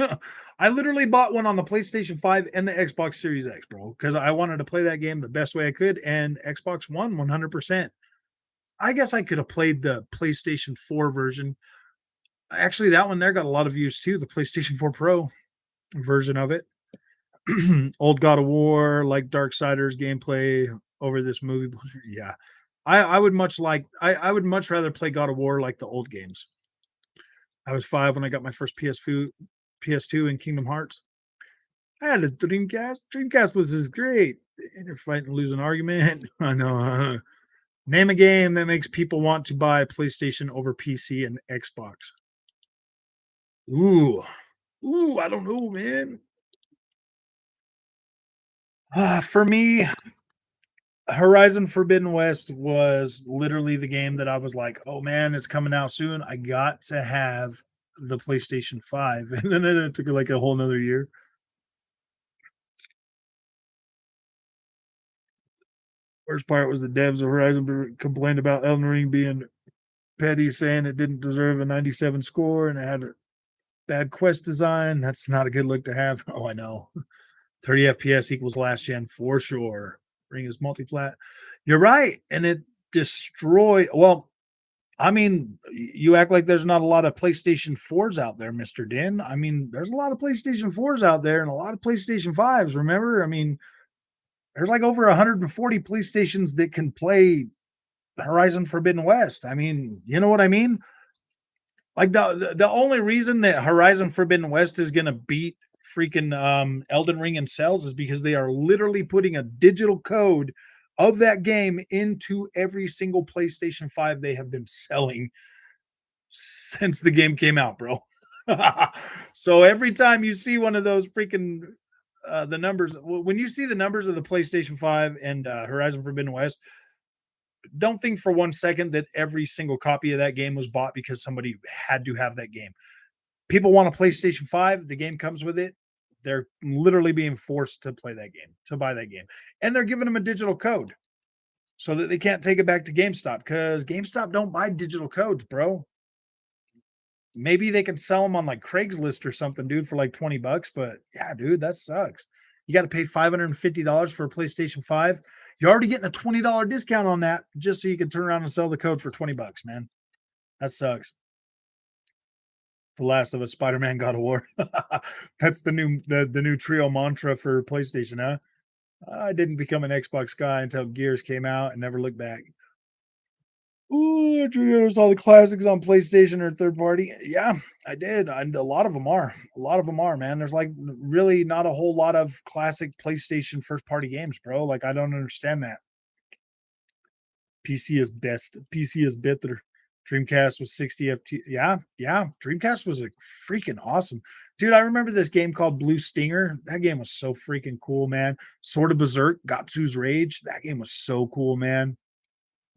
I literally bought one on the PlayStation 5 and the Xbox Series X, bro, because I wanted to play that game the best way I could, and Xbox One 100%. I guess I could have played the PlayStation 4 version. Actually, that one there got a lot of views too. The PlayStation 4 Pro version of it. Old God of War, like Darksiders gameplay over this movie. Yeah, I would much like. I would much rather play God of War like the old games. I was 5 when I got my first PS2 in Kingdom Hearts. I had a Dreamcast. Dreamcast was just great. You're fighting, lose an argument. I know. Name a game that makes people want to buy PlayStation over PC and Xbox. Ooh, I don't know, man. For me, Horizon Forbidden West was literally the game that I was like, oh man, it's coming out soon. I got to have the PlayStation 5. And then it took like a whole nother year. Worst part was the devs of Horizon complained about Elden Ring being petty, saying it didn't deserve a 97 score and it had a bad quest design. That's not a good look to have. Oh, I know. 30 FPS equals last gen for sure. Ring is multiplat. You're right. And it destroyed. Well, I mean, you act like there's not a lot of PlayStation 4s out there, Mr. Din. I mean, there's a lot of PlayStation 4s out there and a lot of PlayStation 5s. Remember? I mean, there's like over 140 PlayStations that can play Horizon Forbidden West. I mean, you know what I mean? Like the only reason that Horizon Forbidden West is gonna beat freaking Elden Ring in sales is because they are literally putting a digital code of that game into every single PlayStation 5 they have been selling since the game came out, bro. So every time you see one of those freaking the numbers, when you see the numbers of the PlayStation 5 and Horizon Forbidden West, don't think for 1 second that every single copy of that game was bought because somebody had to have that game. People want a PlayStation 5, the game comes with it. They're literally being forced to play that game, to buy that game. And they're giving them a digital code so that they can't take it back to GameStop because GameStop don't buy digital codes, bro. Maybe they can sell them on like Craigslist or something, dude, for like $20. But yeah, dude, that sucks. You got to pay $550 for a PlayStation 5. You're already getting a $20 discount on that just so you can turn around and sell the code for $20, man. That sucks. The Last of Us, Spider-Man, God of War. That's the new trio mantra for PlayStation, huh? I didn't become an Xbox guy until Gears came out and never looked back. Ooh, there's all the classics on PlayStation or third party. Yeah, I did. And a lot of them are. A lot of them are, man. There's like really not a whole lot of classic PlayStation first party games, bro. Like I don't understand that. PC is best. PC is better. Dreamcast was 60 FT. Yeah. Dreamcast was a freaking awesome. Dude, I remember this game called Blue Stinger. That game was so freaking cool, man. Sword of Berserk, Gatsu's Rage. That game was so cool, man.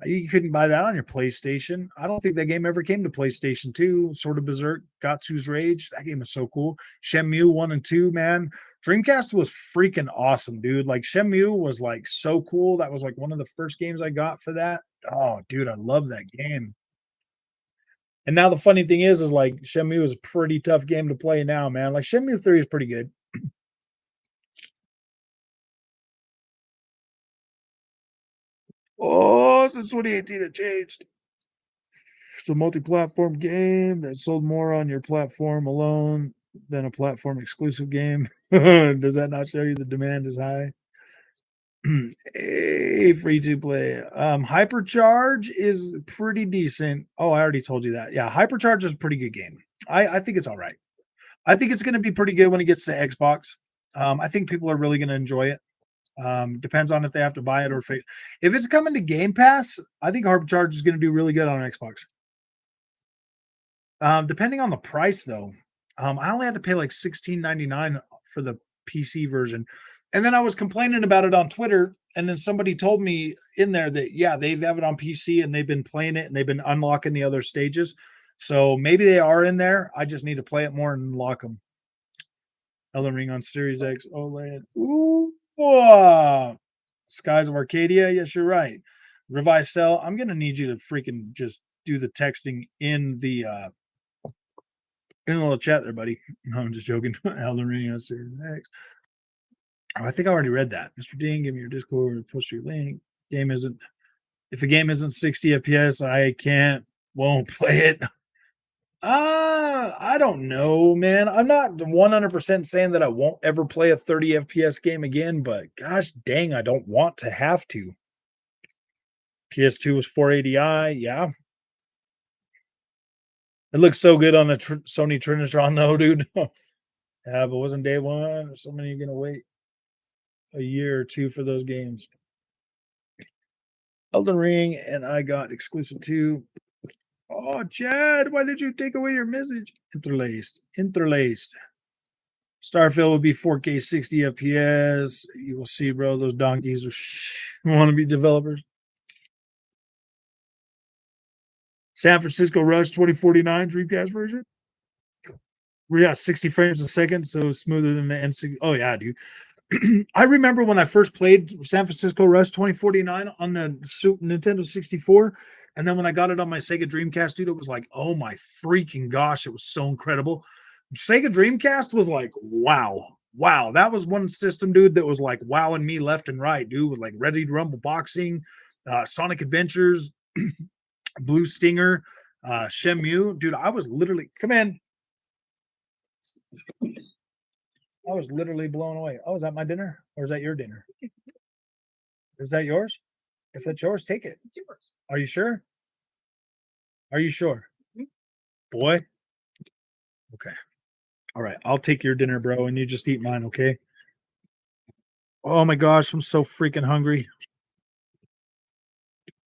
You couldn't buy that on your PlayStation. I don't think that game ever came to PlayStation 2. Sword of Berserk, Gatsu's Rage. That game was so cool. Shenmue 1 and 2, man. Dreamcast was freaking awesome, dude. Like Shenmue was like so cool. That was like one of the first games I got for that. Oh, dude, I love that game. And now the funny thing is like Shenmue is a pretty tough game to play now, man. Like Shenmue 3 is pretty good. Oh, since 2018 it changed. It's a multi-platform game that sold more on your platform alone than a platform exclusive game. Does that not show you the demand is high? Hey, free to play. Hypercharge is pretty decent. Oh, I already told you that. Yeah, Hypercharge is a pretty good game. I think it's all right. I think it's going to be pretty good when it gets to Xbox. I think people are really going to enjoy it. Depends on if they have to buy it or if it's coming to Game Pass. I think Hypercharge is going to do really good on Xbox. Depending on the price, though, I only had to pay like $16.99 for the PC version, and then I was complaining about it on Twitter, and then somebody told me in there that yeah, they have it on PC and they've been playing it and they've been unlocking the other stages, so maybe they are in there. I just need to play it more and unlock them. Elden Ring on Series X OLED. Ooh, Skies of Arcadia. Yes, you're right. Revised Cell. I'm gonna need you to freaking just do the texting in a little chat there, buddy. No, I'm just joking. Elden Ring on Series X. Oh, I think I already read that. Mr. Dean, give me your Discord, post your link. Game isn't If a game isn't 60 FPS, I won't play it. I don't know, man. I'm not 100% saying that I won't ever play a 30 FPS game again, but gosh dang, I don't want to have to. PS2 was 480i, yeah. It looks so good on a Sony Trinitron, though, dude. Yeah, but wasn't day one. So many are gonna wait a year or two for those games. Elden Ring, and I got exclusive 2. Oh, Chad, why did you take away your message? Interlaced. Starfield will be 4K 60 FPS. You will see, bro, those donkeys want to be developers. San Francisco Rush 2049 Dreamcast version. We got 60 frames a second, so smoother than the N6. Oh, yeah, dude. I remember when I first played San Francisco Rush 2049 on the Nintendo 64. And then when I got it on my Sega Dreamcast, dude, it was like, oh my freaking gosh, it was so incredible. Sega Dreamcast was like, wow. Wow. That was one system, dude, that was like wowing me left and right, dude, with like Ready to Rumble Boxing, Sonic Adventures, Blue Stinger, Shenmue. Dude, I was literally, come in. I was literally blown away. Oh, is that my dinner or is that your dinner? Is that yours? If that's yours, take it. It's yours. Are you sure? Are you sure? Boy. Okay. All right. I'll take your dinner, bro, and you just eat mine, okay? Oh my gosh, I'm so freaking hungry.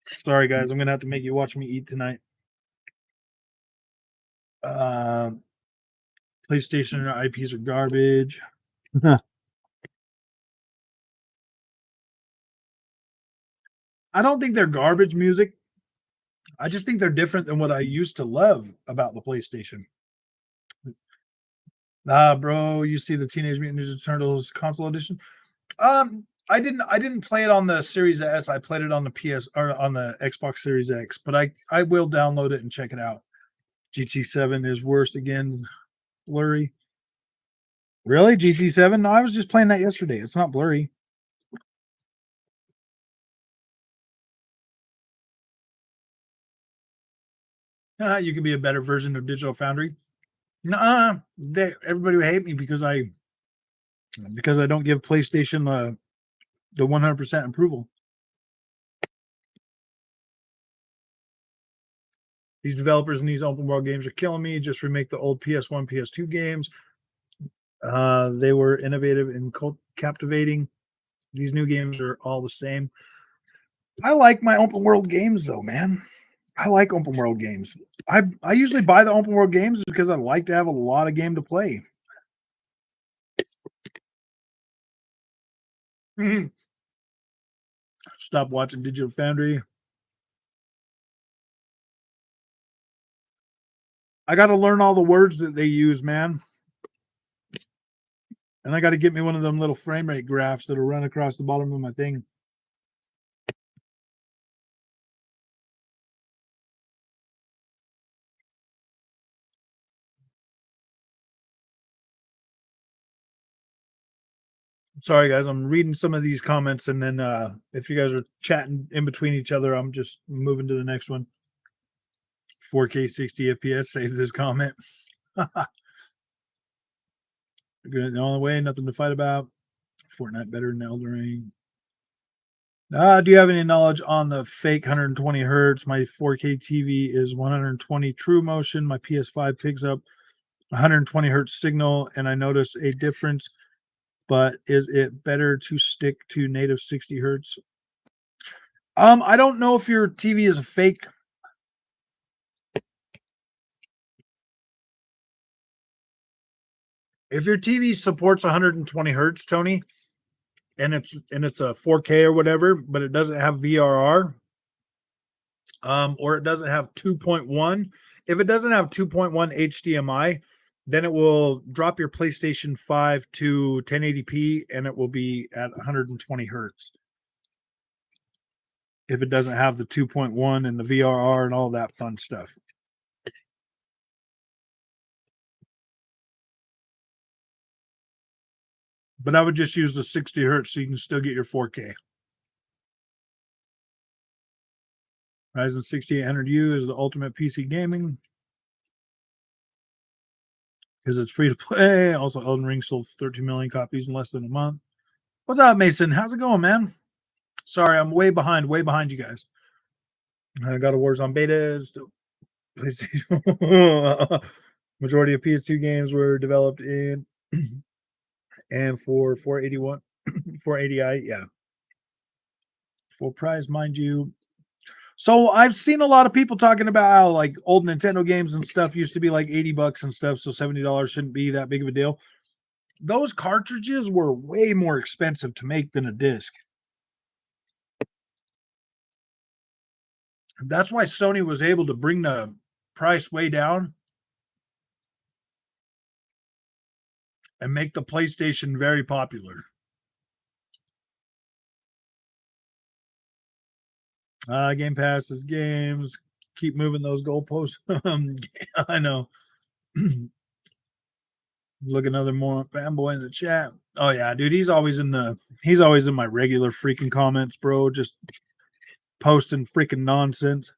Sorry, guys. I'm gonna have to make you watch me eat tonight. PlayStation IPs are garbage. I don't think they're garbage music. I just think they're different than what I used to love about the PlayStation. Bro, you see the Teenage Mutant Ninja Turtles console edition? I didn't play it on the Series S. I played it on the PS or on the Xbox Series X, but I will download it and check it out. GT7 is worse again, blurry. Really? GT7? No, I was just playing that yesterday. It's not blurry. You can be a better version of Digital Foundry. Nuh-uh. Everybody would hate me because I don't give PlayStation the 100% approval. These developers in these open world games are killing me. Just remake the old PS1, PS2 games. They were innovative and captivating. These new games are all the same. I like my open world games though, man. I like open world games. I usually buy the open world games because I like to have a lot of game to play. Stop watching Digital Foundry. I got to learn all the words that they use, man. And I got to get me one of them little frame rate graphs that'll run across the bottom of my thing. Sorry, guys. I'm reading some of these comments, and then if you guys are chatting in between each other, I'm just moving to the next one. 4K 60 FPS. Save this comment. The only way, nothing to fight about. Fortnite better than Elden Ring. Do you have any knowledge on the fake 120 hertz? My 4K TV is 120 true motion. My PS5 picks up 120 hertz signal, and I notice a difference. But is it better to stick to native 60 hertz? I don't know if your TV is a fake. If your TV supports 120 hertz, Tony, and it's a 4K or whatever, but it doesn't have VRR, or it doesn't have 2.1. If it doesn't have 2.1 HDMI, then it will drop your PlayStation 5 to 1080p and it will be at 120 hertz. If it doesn't have the 2.1 and the VRR and all that fun stuff. But I would just use the 60 hertz so you can still get your 4K. Ryzen 6800U is the ultimate PC gaming because it's free to play. Also, Elden Ring sold 13 million copies in less than a month. What's up, Mason? How's it going, man? Sorry, I'm way behind you guys. I got a Warzone betas. PlayStation. Majority of PS2 games were developed in and for 481, 480i. Yeah, full price, mind you. So I've seen a lot of people talking about how like old Nintendo games and stuff used to be like $80 and stuff, so $70 shouldn't be that big of a deal. Those cartridges were way more expensive to make than a disc. That's why Sony was able to bring the price way down and make the PlayStation very popular. Game Passes, games, keep moving those goalposts. I know. Look, another more fanboy in the chat. Oh yeah, dude, he's always in my regular freaking comments, bro. Just posting freaking nonsense.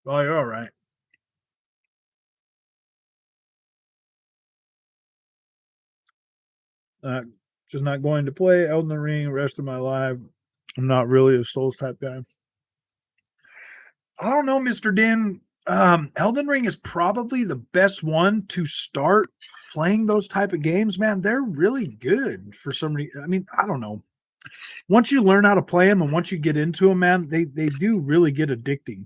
Oh, you're all right. Just not going to play Elden Ring the rest of my life. I'm not really a Souls type guy. I don't know, Mr. Din. Elden Ring is probably the best one to start playing those type of games, man. They're really good for some reason. I mean, I don't know. Once you learn how to play them and once you get into them, man, they do really get addicting.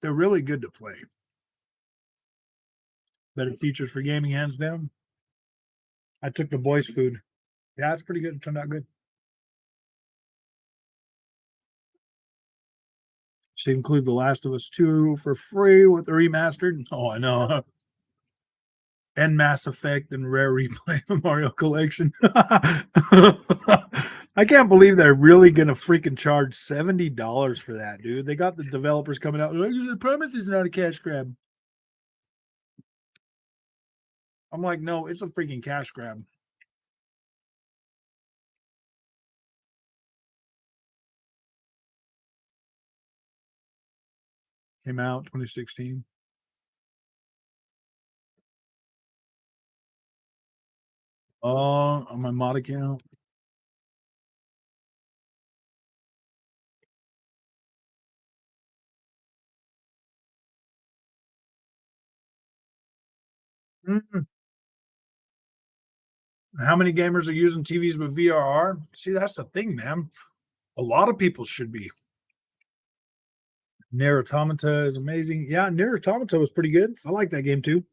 They're really good to play. Better features for gaming, hands down. I took the boys' food. Yeah, it's pretty good. It turned out good. Should include The Last of Us 2 for free with the remastered. Oh, I know. And Mass Effect and Rare Replay Mario Collection. I can't believe they're really going to freaking charge $70 for that, dude. They got the developers coming out. I promise it's not a cash grab. I'm like, no, it's a freaking cash grab. Came out 2016. On my mod account. Mm-hmm. How many gamers are using TVs with VRR? See, that's the thing, man. A lot of people should be. Nier Automata is amazing. Yeah, Nier Automata was pretty good. I like that game too.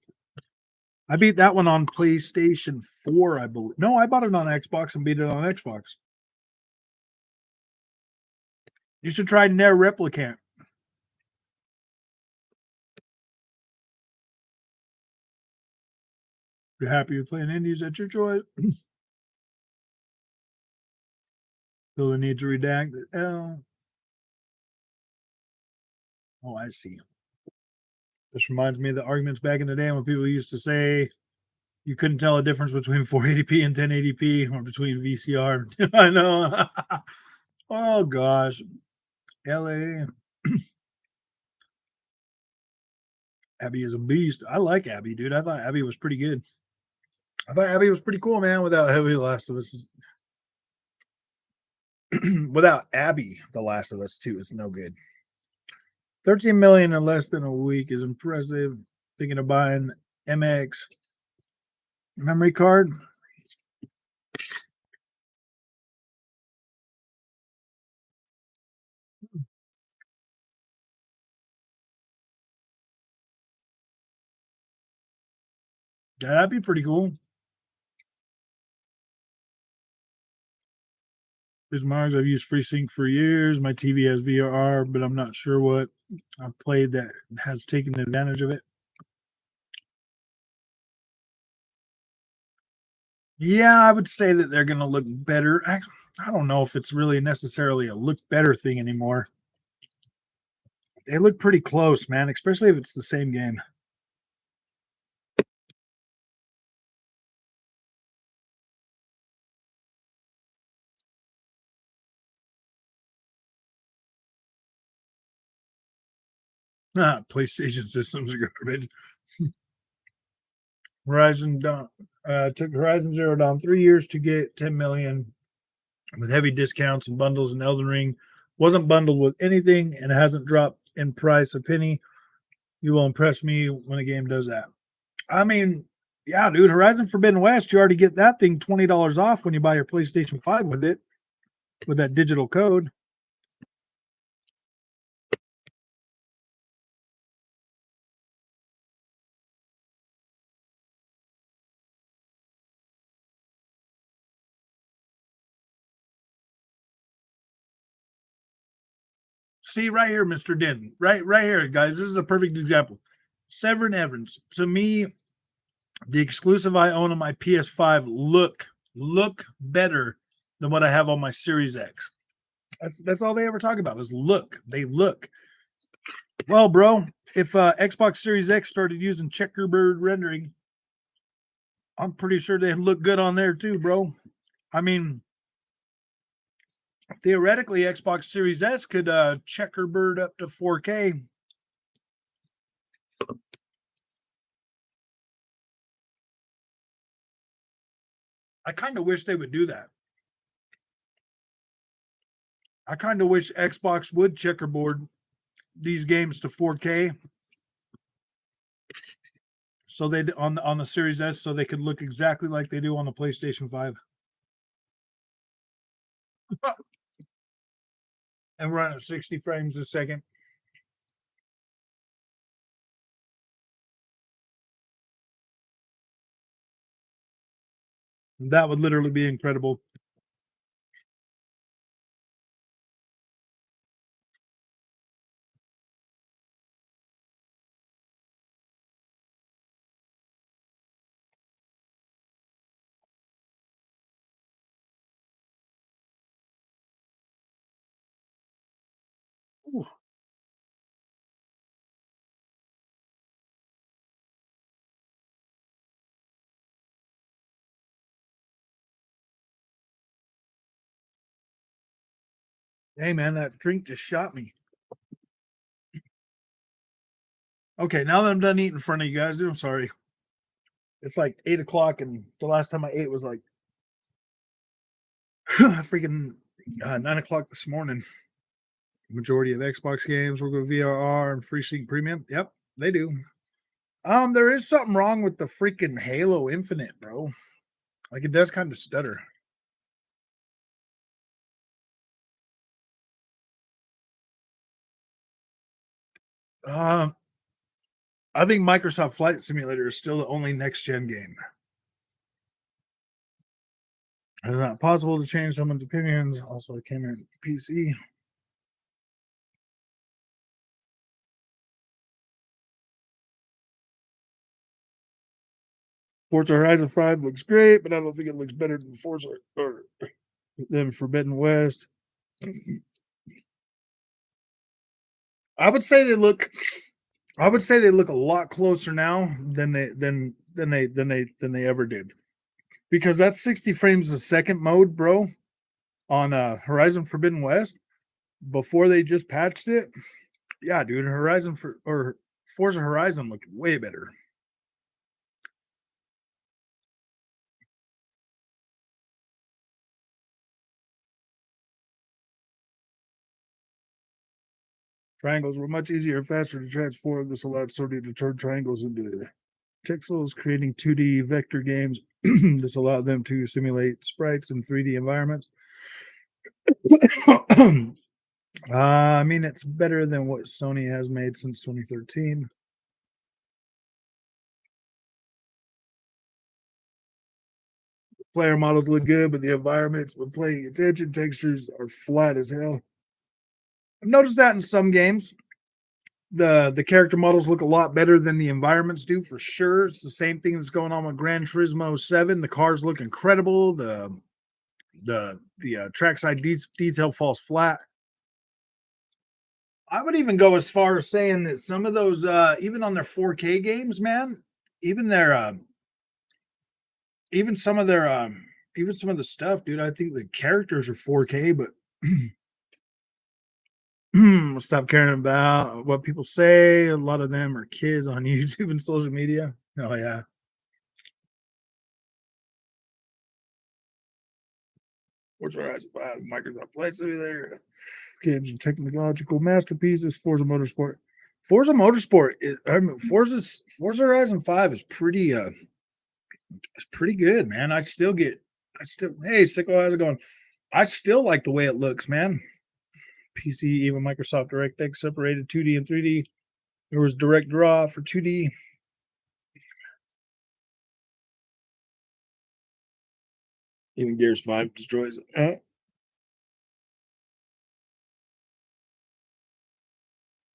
I beat that one on PlayStation 4, I believe. No, I bought it on Xbox and beat it on Xbox. You should try Nier Replicant. If you're happy with playing indies, at your choice. Feel the need to redact the L. Oh, I see. This reminds me of the arguments back in the day when people used to say you couldn't tell a difference between 480p and 1080p or between VCR. I know. Oh gosh. LA. Abby is a beast. I like Abby, dude. I thought Abby was pretty good. I thought Abby was pretty cool, man. Without Heavy Last of Us, without Abby, The Last of Us 2 is no good. 13 million in less than a week is impressive. Thinking of buying MX memory card. Yeah, that'd be pretty cool. Here's Mars. I've used FreeSync for years. My TV has VRR, but I'm not sure what I've played that has taken advantage of it. Yeah, I would say that they're going to look better. I don't know if it's really necessarily a look better thing anymore. They look pretty close, man, especially if it's the same game. PlayStation systems are garbage. Horizon down, took Horizon Zero Dawn 3 years to get 10 million with heavy discounts and bundles, and Elden Ring wasn't bundled with anything and hasn't dropped in price a penny. You will impress me when a game does that. I mean, yeah, dude, Horizon Forbidden West, you already get that thing $20 off when you buy your PlayStation 5 with it, with that digital code. See right here, Mr. Denton. Right here, guys. This is a perfect example. Severin Evans. To me, the exclusive I own on my PS5 look better than what I have on my Series X. That's all they ever talk about is look. They look. Well, bro, if Xbox Series X started using checkerboard rendering, I'm pretty sure they'd look good on there too, bro. I mean, theoretically, Xbox Series S could checkerboard up to 4K. I kind of wish they would do that. I kind of wish Xbox would checkerboard these games to 4K, so they on the Series S, so they could look exactly like they do on the PlayStation 5 and run at 60 frames a second. That would literally be incredible. Ooh. Hey man, that drink just shot me. Okay, now that I'm done eating in front of you guys, dude, I'm sorry. It's like 8 o'clock, and the last time I ate was like freaking 9 o'clock this morning. Majority of Xbox games will go VRR and free sync premium. Yep, they do. There is something wrong with the freaking Halo Infinite, bro. Like it does kind of stutter. Um, I think Microsoft Flight Simulator is still the only next gen game. It's not possible to change someone's opinions. Also, I came in PC. Forza Horizon 5 looks great, but I don't think it looks better than Forza or than Forbidden West. I would say they look I would say they look a lot closer now than they ever did. Because that's 60 frames a second mode, bro, on Horizon Forbidden West before they just patched it. Yeah, dude, Forza Horizon looked way better. Triangles were much easier and faster to transform. This allowed Sony to turn triangles into pixels, creating 2D vector games. This allowed them to simulate sprites in 3D environments. I mean, it's better than what Sony has made since 2013. Player models look good, but the environments with playing attention textures are flat as hell. I've noticed that in some games. The character models look a lot better than the environments do for sure. It's the same thing that's going on with Gran Turismo 7. The cars look incredible. The trackside detail falls flat. I would even go as far as saying that some of those, even on their 4K games, man, even their, even some of their, even some of the stuff, dude. I think the characters are 4K, but Stop caring about what people say. A lot of them are kids on YouTube and social media. Oh yeah. What's Horizon 5? Microsoft Flight Simulator. Games and technological masterpieces. Forza Motorsport. Forza Motorsport is, I mean, Forza Horizon 5 is pretty it's pretty good, man. I still hey Sickle, how's it going? I still like the way it looks, man. PC, even Microsoft DirectX separated 2D and 3D. There was direct draw for 2D. Even Gears 5 destroys it.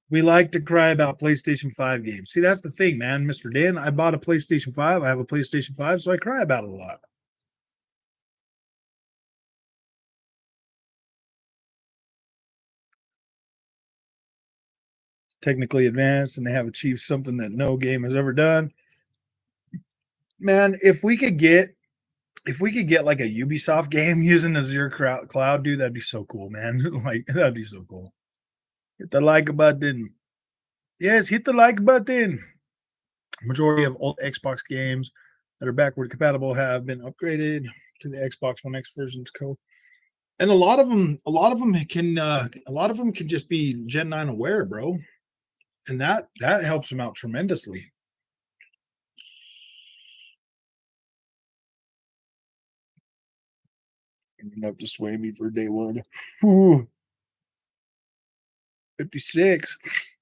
We like to cry about PlayStation 5 games. See, that's the thing, man. Mr. Dan, I bought a PlayStation 5. I have a PlayStation 5, so I cry about it a lot. It's technically advanced and they have achieved something that no game has ever done. Man, if we could get like a Ubisoft game using Azure Cloud, dude, that'd be so cool, man. Like that'd be so cool. Hit the like button. Yes, hit the like button. Majority of old Xbox games that are backward compatible have been upgraded to the Xbox One X versions code. And a lot of them can just be Gen 9 aware, bro. And that helps them out tremendously. Enough to sway me for day one. Ooh, 56.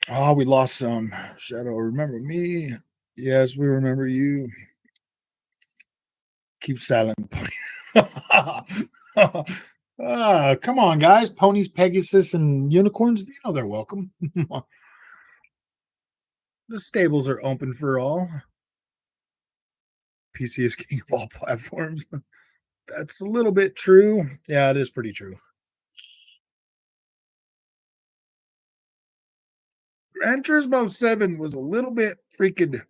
Oh, we lost some. Shadow, remember me? Yes, we remember you. Keep silent, pony. Come on, guys. Ponies, Pegasus, and unicorns. You know they're welcome. The stables are open for all. PC is king of all platforms. That's a little bit true. Yeah, it is pretty true. Gran Turismo 7 was a little bit freaking.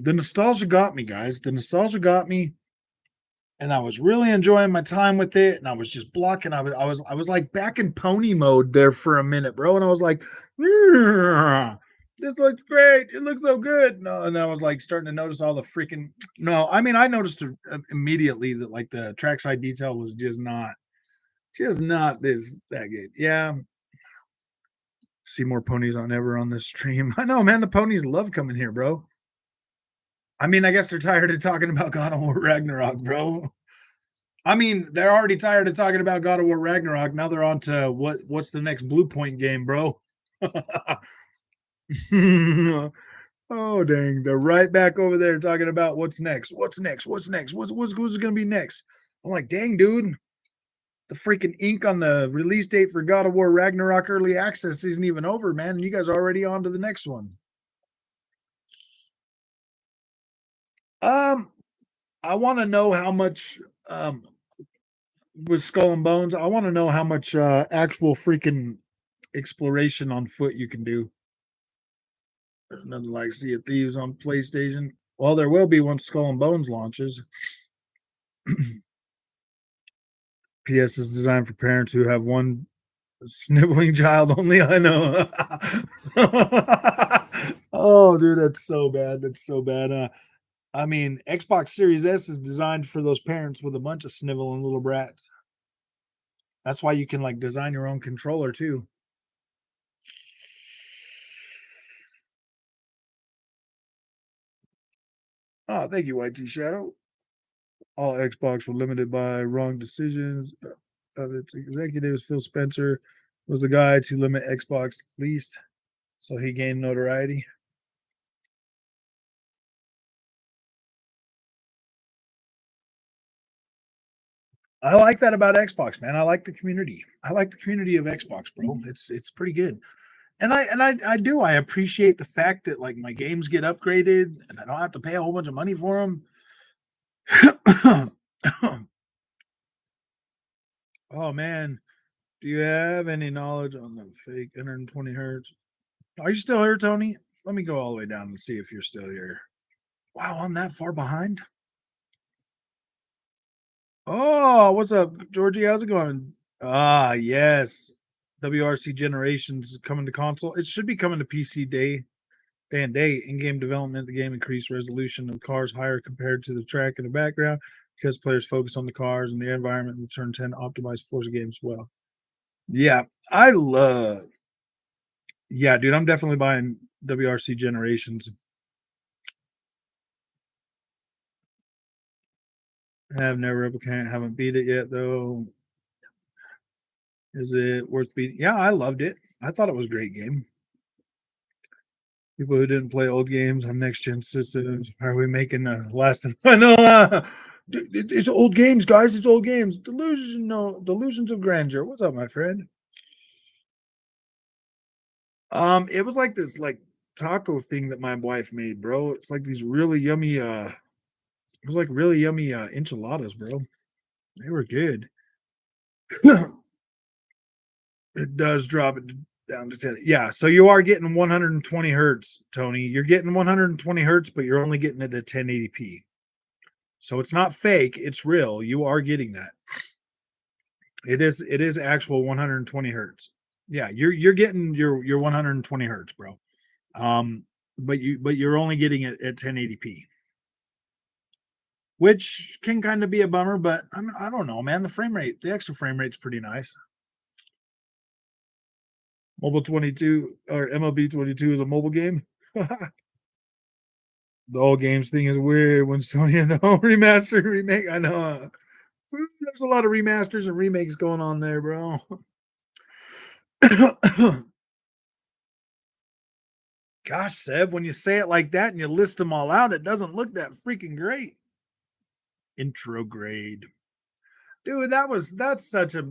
The nostalgia got me, guys. The nostalgia got me, and I was really enjoying my time with it. And I was just blocking. I was like back in pony mode there for a minute, bro. And I was like, this looks great. It looks so good. No, and then I was like starting to notice all the freaking. No, I mean I noticed immediately that like the trackside detail was just not this that good. Yeah, see more ponies on ever on this stream. I know, man. The ponies love coming here, bro. I mean, I guess they're tired of talking about God of War Ragnarok, bro. I mean, they're already tired of talking about God of War Ragnarok. Now they're on to what's the next Blue Point game, bro? Oh dang, they're right back over there talking about what's next. What's next? What's next? What's going to be next? I'm like, dang, dude, the freaking ink on the release date for God of War Ragnarok early access isn't even over, man. And you guys are already on to the next one. Um, I want to know how much with Skull and Bones. I want to know how much actual freaking exploration on foot you can do. There's nothing like Sea of Thieves on PlayStation. Well, there will be once Skull and Bones launches. PS is designed for parents who have one sniveling child only. I know. Oh, dude, that's so bad. That's so bad. I mean, Xbox Series S is designed for those parents with a bunch of sniveling little brats. That's why you can like design your own controller too. Oh, thank you, YT Shadow. All Xbox were limited by wrong decisions of its executives. Phil Spencer was the guy to limit Xbox least, so he gained notoriety. I like that about Xbox, man. I like the community. I like the community of Xbox, bro. It's pretty good. And I appreciate the fact that like my games get upgraded and I don't have to pay a whole bunch of money for them. Oh man, do you have any knowledge on the fake 120 hertz? Are you still here, Tony? Let me go all the way down and see if you're still here. Wow, I'm that far behind. Oh, what's up, Georgie? How's it going? Ah, yes. WRC Generations coming to console. It should be coming to PC day and date. In-game development, the game increased resolution of cars higher compared to the track in the background because players focus on the cars and the environment in turn 10 optimized Forza games well. Yeah, I love. Yeah, dude, I'm definitely buying WRC Generations. I have never replicant, haven't beat it yet though. Is it worth beating? Yeah, I loved it. I thought it was a great game. People who didn't play old games on next gen systems, are we making the last? I know it's old games, guys. It's old games. Delusions of grandeur. What's up, my friend? It was like this taco thing that my wife made, bro. It's like these really yummy. It was like really yummy enchiladas, bro. They were good. It does drop it down to 10. Yeah, so you are getting 120 hertz, Tony. You're getting 120 hertz, but you're only getting it at 1080p. So it's not fake, it's real. You are getting that. It is actual 120 hertz. Yeah, you're getting your 120 hertz, bro. But you're only getting it at 1080p. Which can kind of be a bummer, but I don't know, man. The extra frame rate's pretty nice. Mobile 22 or MLB 22 is a mobile game. The all games thing is weird when Sony and the home remaster remake. I know there's a lot of remasters and remakes going on there, bro. Gosh, Seb, when you say it like that and you list them all out, it doesn't look that freaking great. Intrograde. Dude, that was such a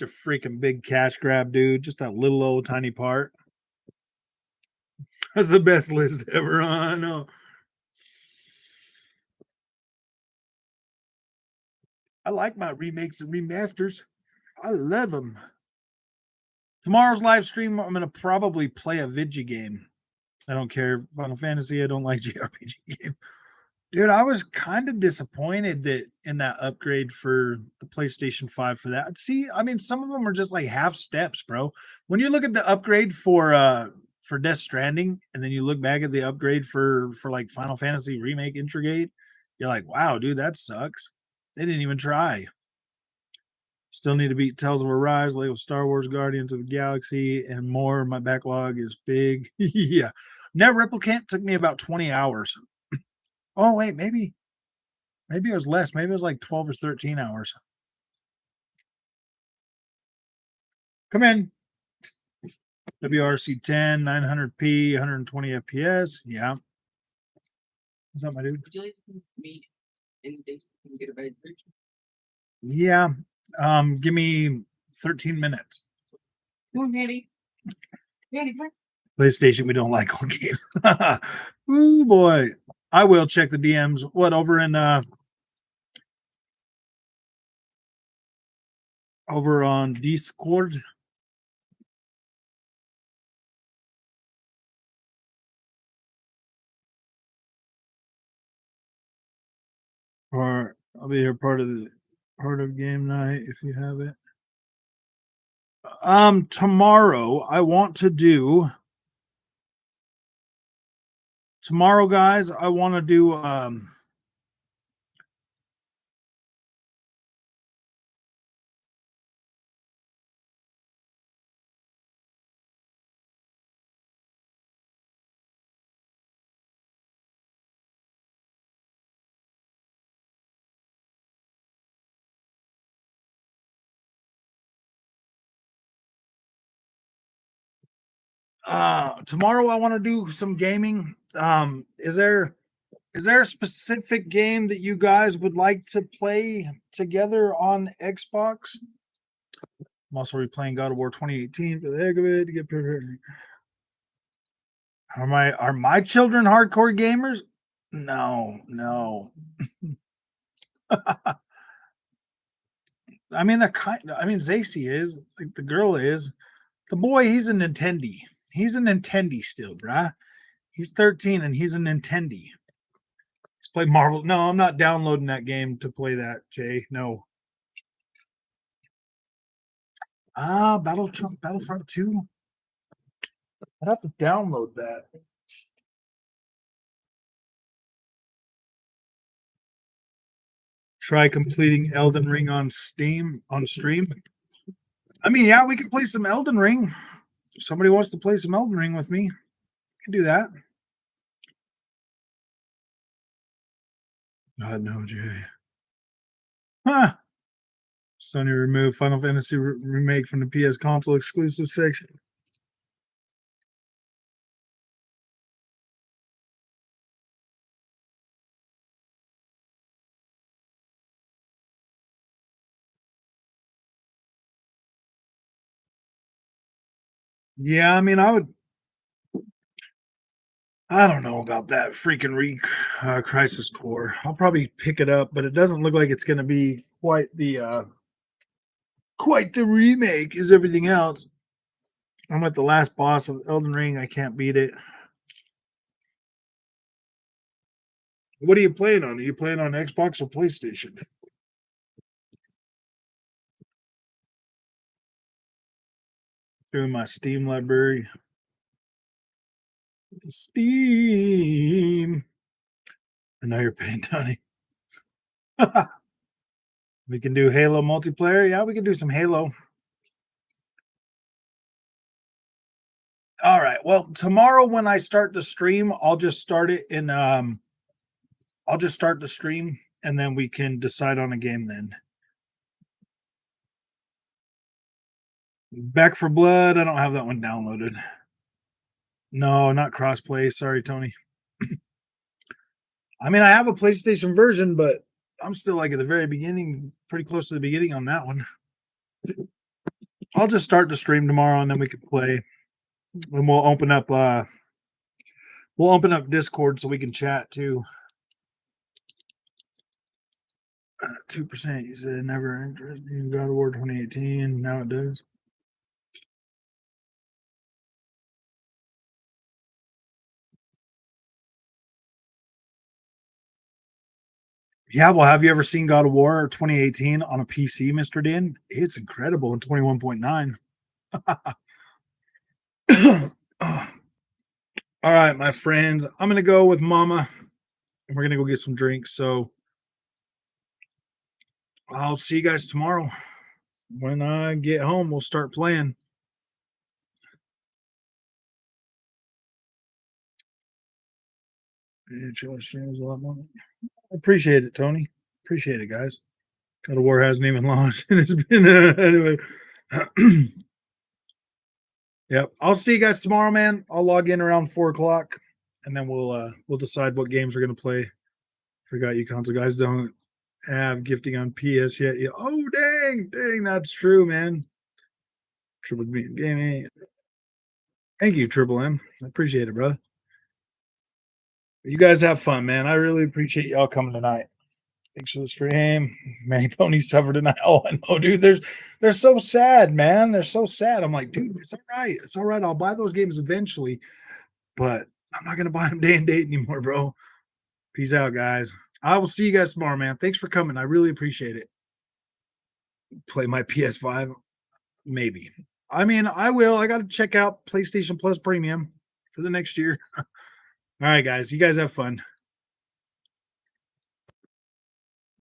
freaking big cash grab, dude. Just a little old tiny part. That's the best list ever. I know. I like my remakes and remasters. I love them. Tomorrow's live stream, I'm gonna probably play a video game. I don't care Final Fantasy. I don't like JRPG game. Dude, I was kind of disappointed that in that upgrade for the PlayStation 5 for that. See, I mean, some of them are just like half steps, bro. When you look at the upgrade for Death Stranding, and then you look back at the upgrade for like Final Fantasy Remake Intrigate, you're like, wow, dude, that sucks. They didn't even try. Still need to beat Tales of Arise, Lego Star Wars, Guardians of the Galaxy, and more. My backlog is big. Yeah. Net Replicant took me about 20 hours. Oh, wait, maybe it was less. Maybe it was like 12 or 13 hours. Come in. WRC 10, 900p, 120 FPS. Yeah. What's up, my dude? Would you like to meet in the get a better version? Yeah. Give me 13 minutes. Come on, Mandy. Mandy, come on. PlayStation, we don't like all games. Ooh, boy. I will check the DMs. What, over on Discord? Or I'll be here part of game night if you have it. Tomorrow I want to do tomorrow, guys. I want to do tomorrow I want to do some gaming. Is there a specific game that you guys would like to play together on Xbox? I'm also replaying God of War 2018 for the heck of it to get prepared. Are my children hardcore gamers? No. I mean, Zacy is, like, the girl is. The boy, he's a Nintendi. He's a Nintendi still, bruh. He's 13 and he's a Nintendi. He's played Marvel. No, I'm not downloading that game to play that, Jay. No. Battlefront 2. I'd have to download that. Try completing Elden Ring on stream. I mean, yeah, we can play some Elden Ring. If somebody wants to play some Elden Ring with me, I can do that. God no, Jay. Huh. Sony removed Final Fantasy remake from the PS console exclusive section. Yeah, I mean, I don't know about that freaking Crisis Core. I'll probably pick it up, but it doesn't look like it's going to be quite the remake as everything else. I'm at the last boss of Elden Ring. I can't beat it. What are you playing on? Are you playing on Xbox or PlayStation? Doing my Steam library. Steam. And now you're paying Tony. We can do Halo multiplayer. Yeah, we can do some Halo. All right. Well, tomorrow when I start the stream, I'll just start it in I'll just start the stream and then we can decide on a game then. Back for Blood, I don't have that one downloaded. No, not crossplay. Sorry, Tony. I mean, I have a PlayStation version, but I'm still like at the very beginning, pretty close to the beginning on that one. I'll just start the stream tomorrow and then we can play. And we'll open up Discord so we can chat too. 2%. You said never interested in God of War 2018. Now it does. Yeah, well, have you ever seen God of War 2018 on a PC, Mr. Dan? It's incredible in 21.9. All right, my friends. I'm going to go with Mama and we're going to go get some drinks. So I'll see you guys tomorrow. When I get home, we'll start playing. Appreciate it, Tony. Appreciate it, guys. God of War hasn't even launched, and it's been anyway. Yep. I'll see you guys tomorrow, man. I'll log in around 4:00, and then we'll decide what games we're gonna play. Forgot you console guys don't have gifting on PS yet. Yeah. Oh dang, that's true, man. Triple B Gaming. Thank you, Triple M. I appreciate it, brother. You guys have fun, man. I really appreciate y'all coming tonight. Thanks for the stream. Man, Pony suffered tonight. Oh, I know, dude. They're so sad, man. They're so sad. I'm like, dude, it's all right. It's all right. I'll buy those games eventually, but I'm not gonna buy them day and date anymore, bro. Peace out, guys. I will see you guys tomorrow, man. Thanks for coming. I really appreciate it. Play my PS5, maybe. I mean, I will. I got to check out PlayStation Plus Premium for the next year. All right, guys. You guys have fun.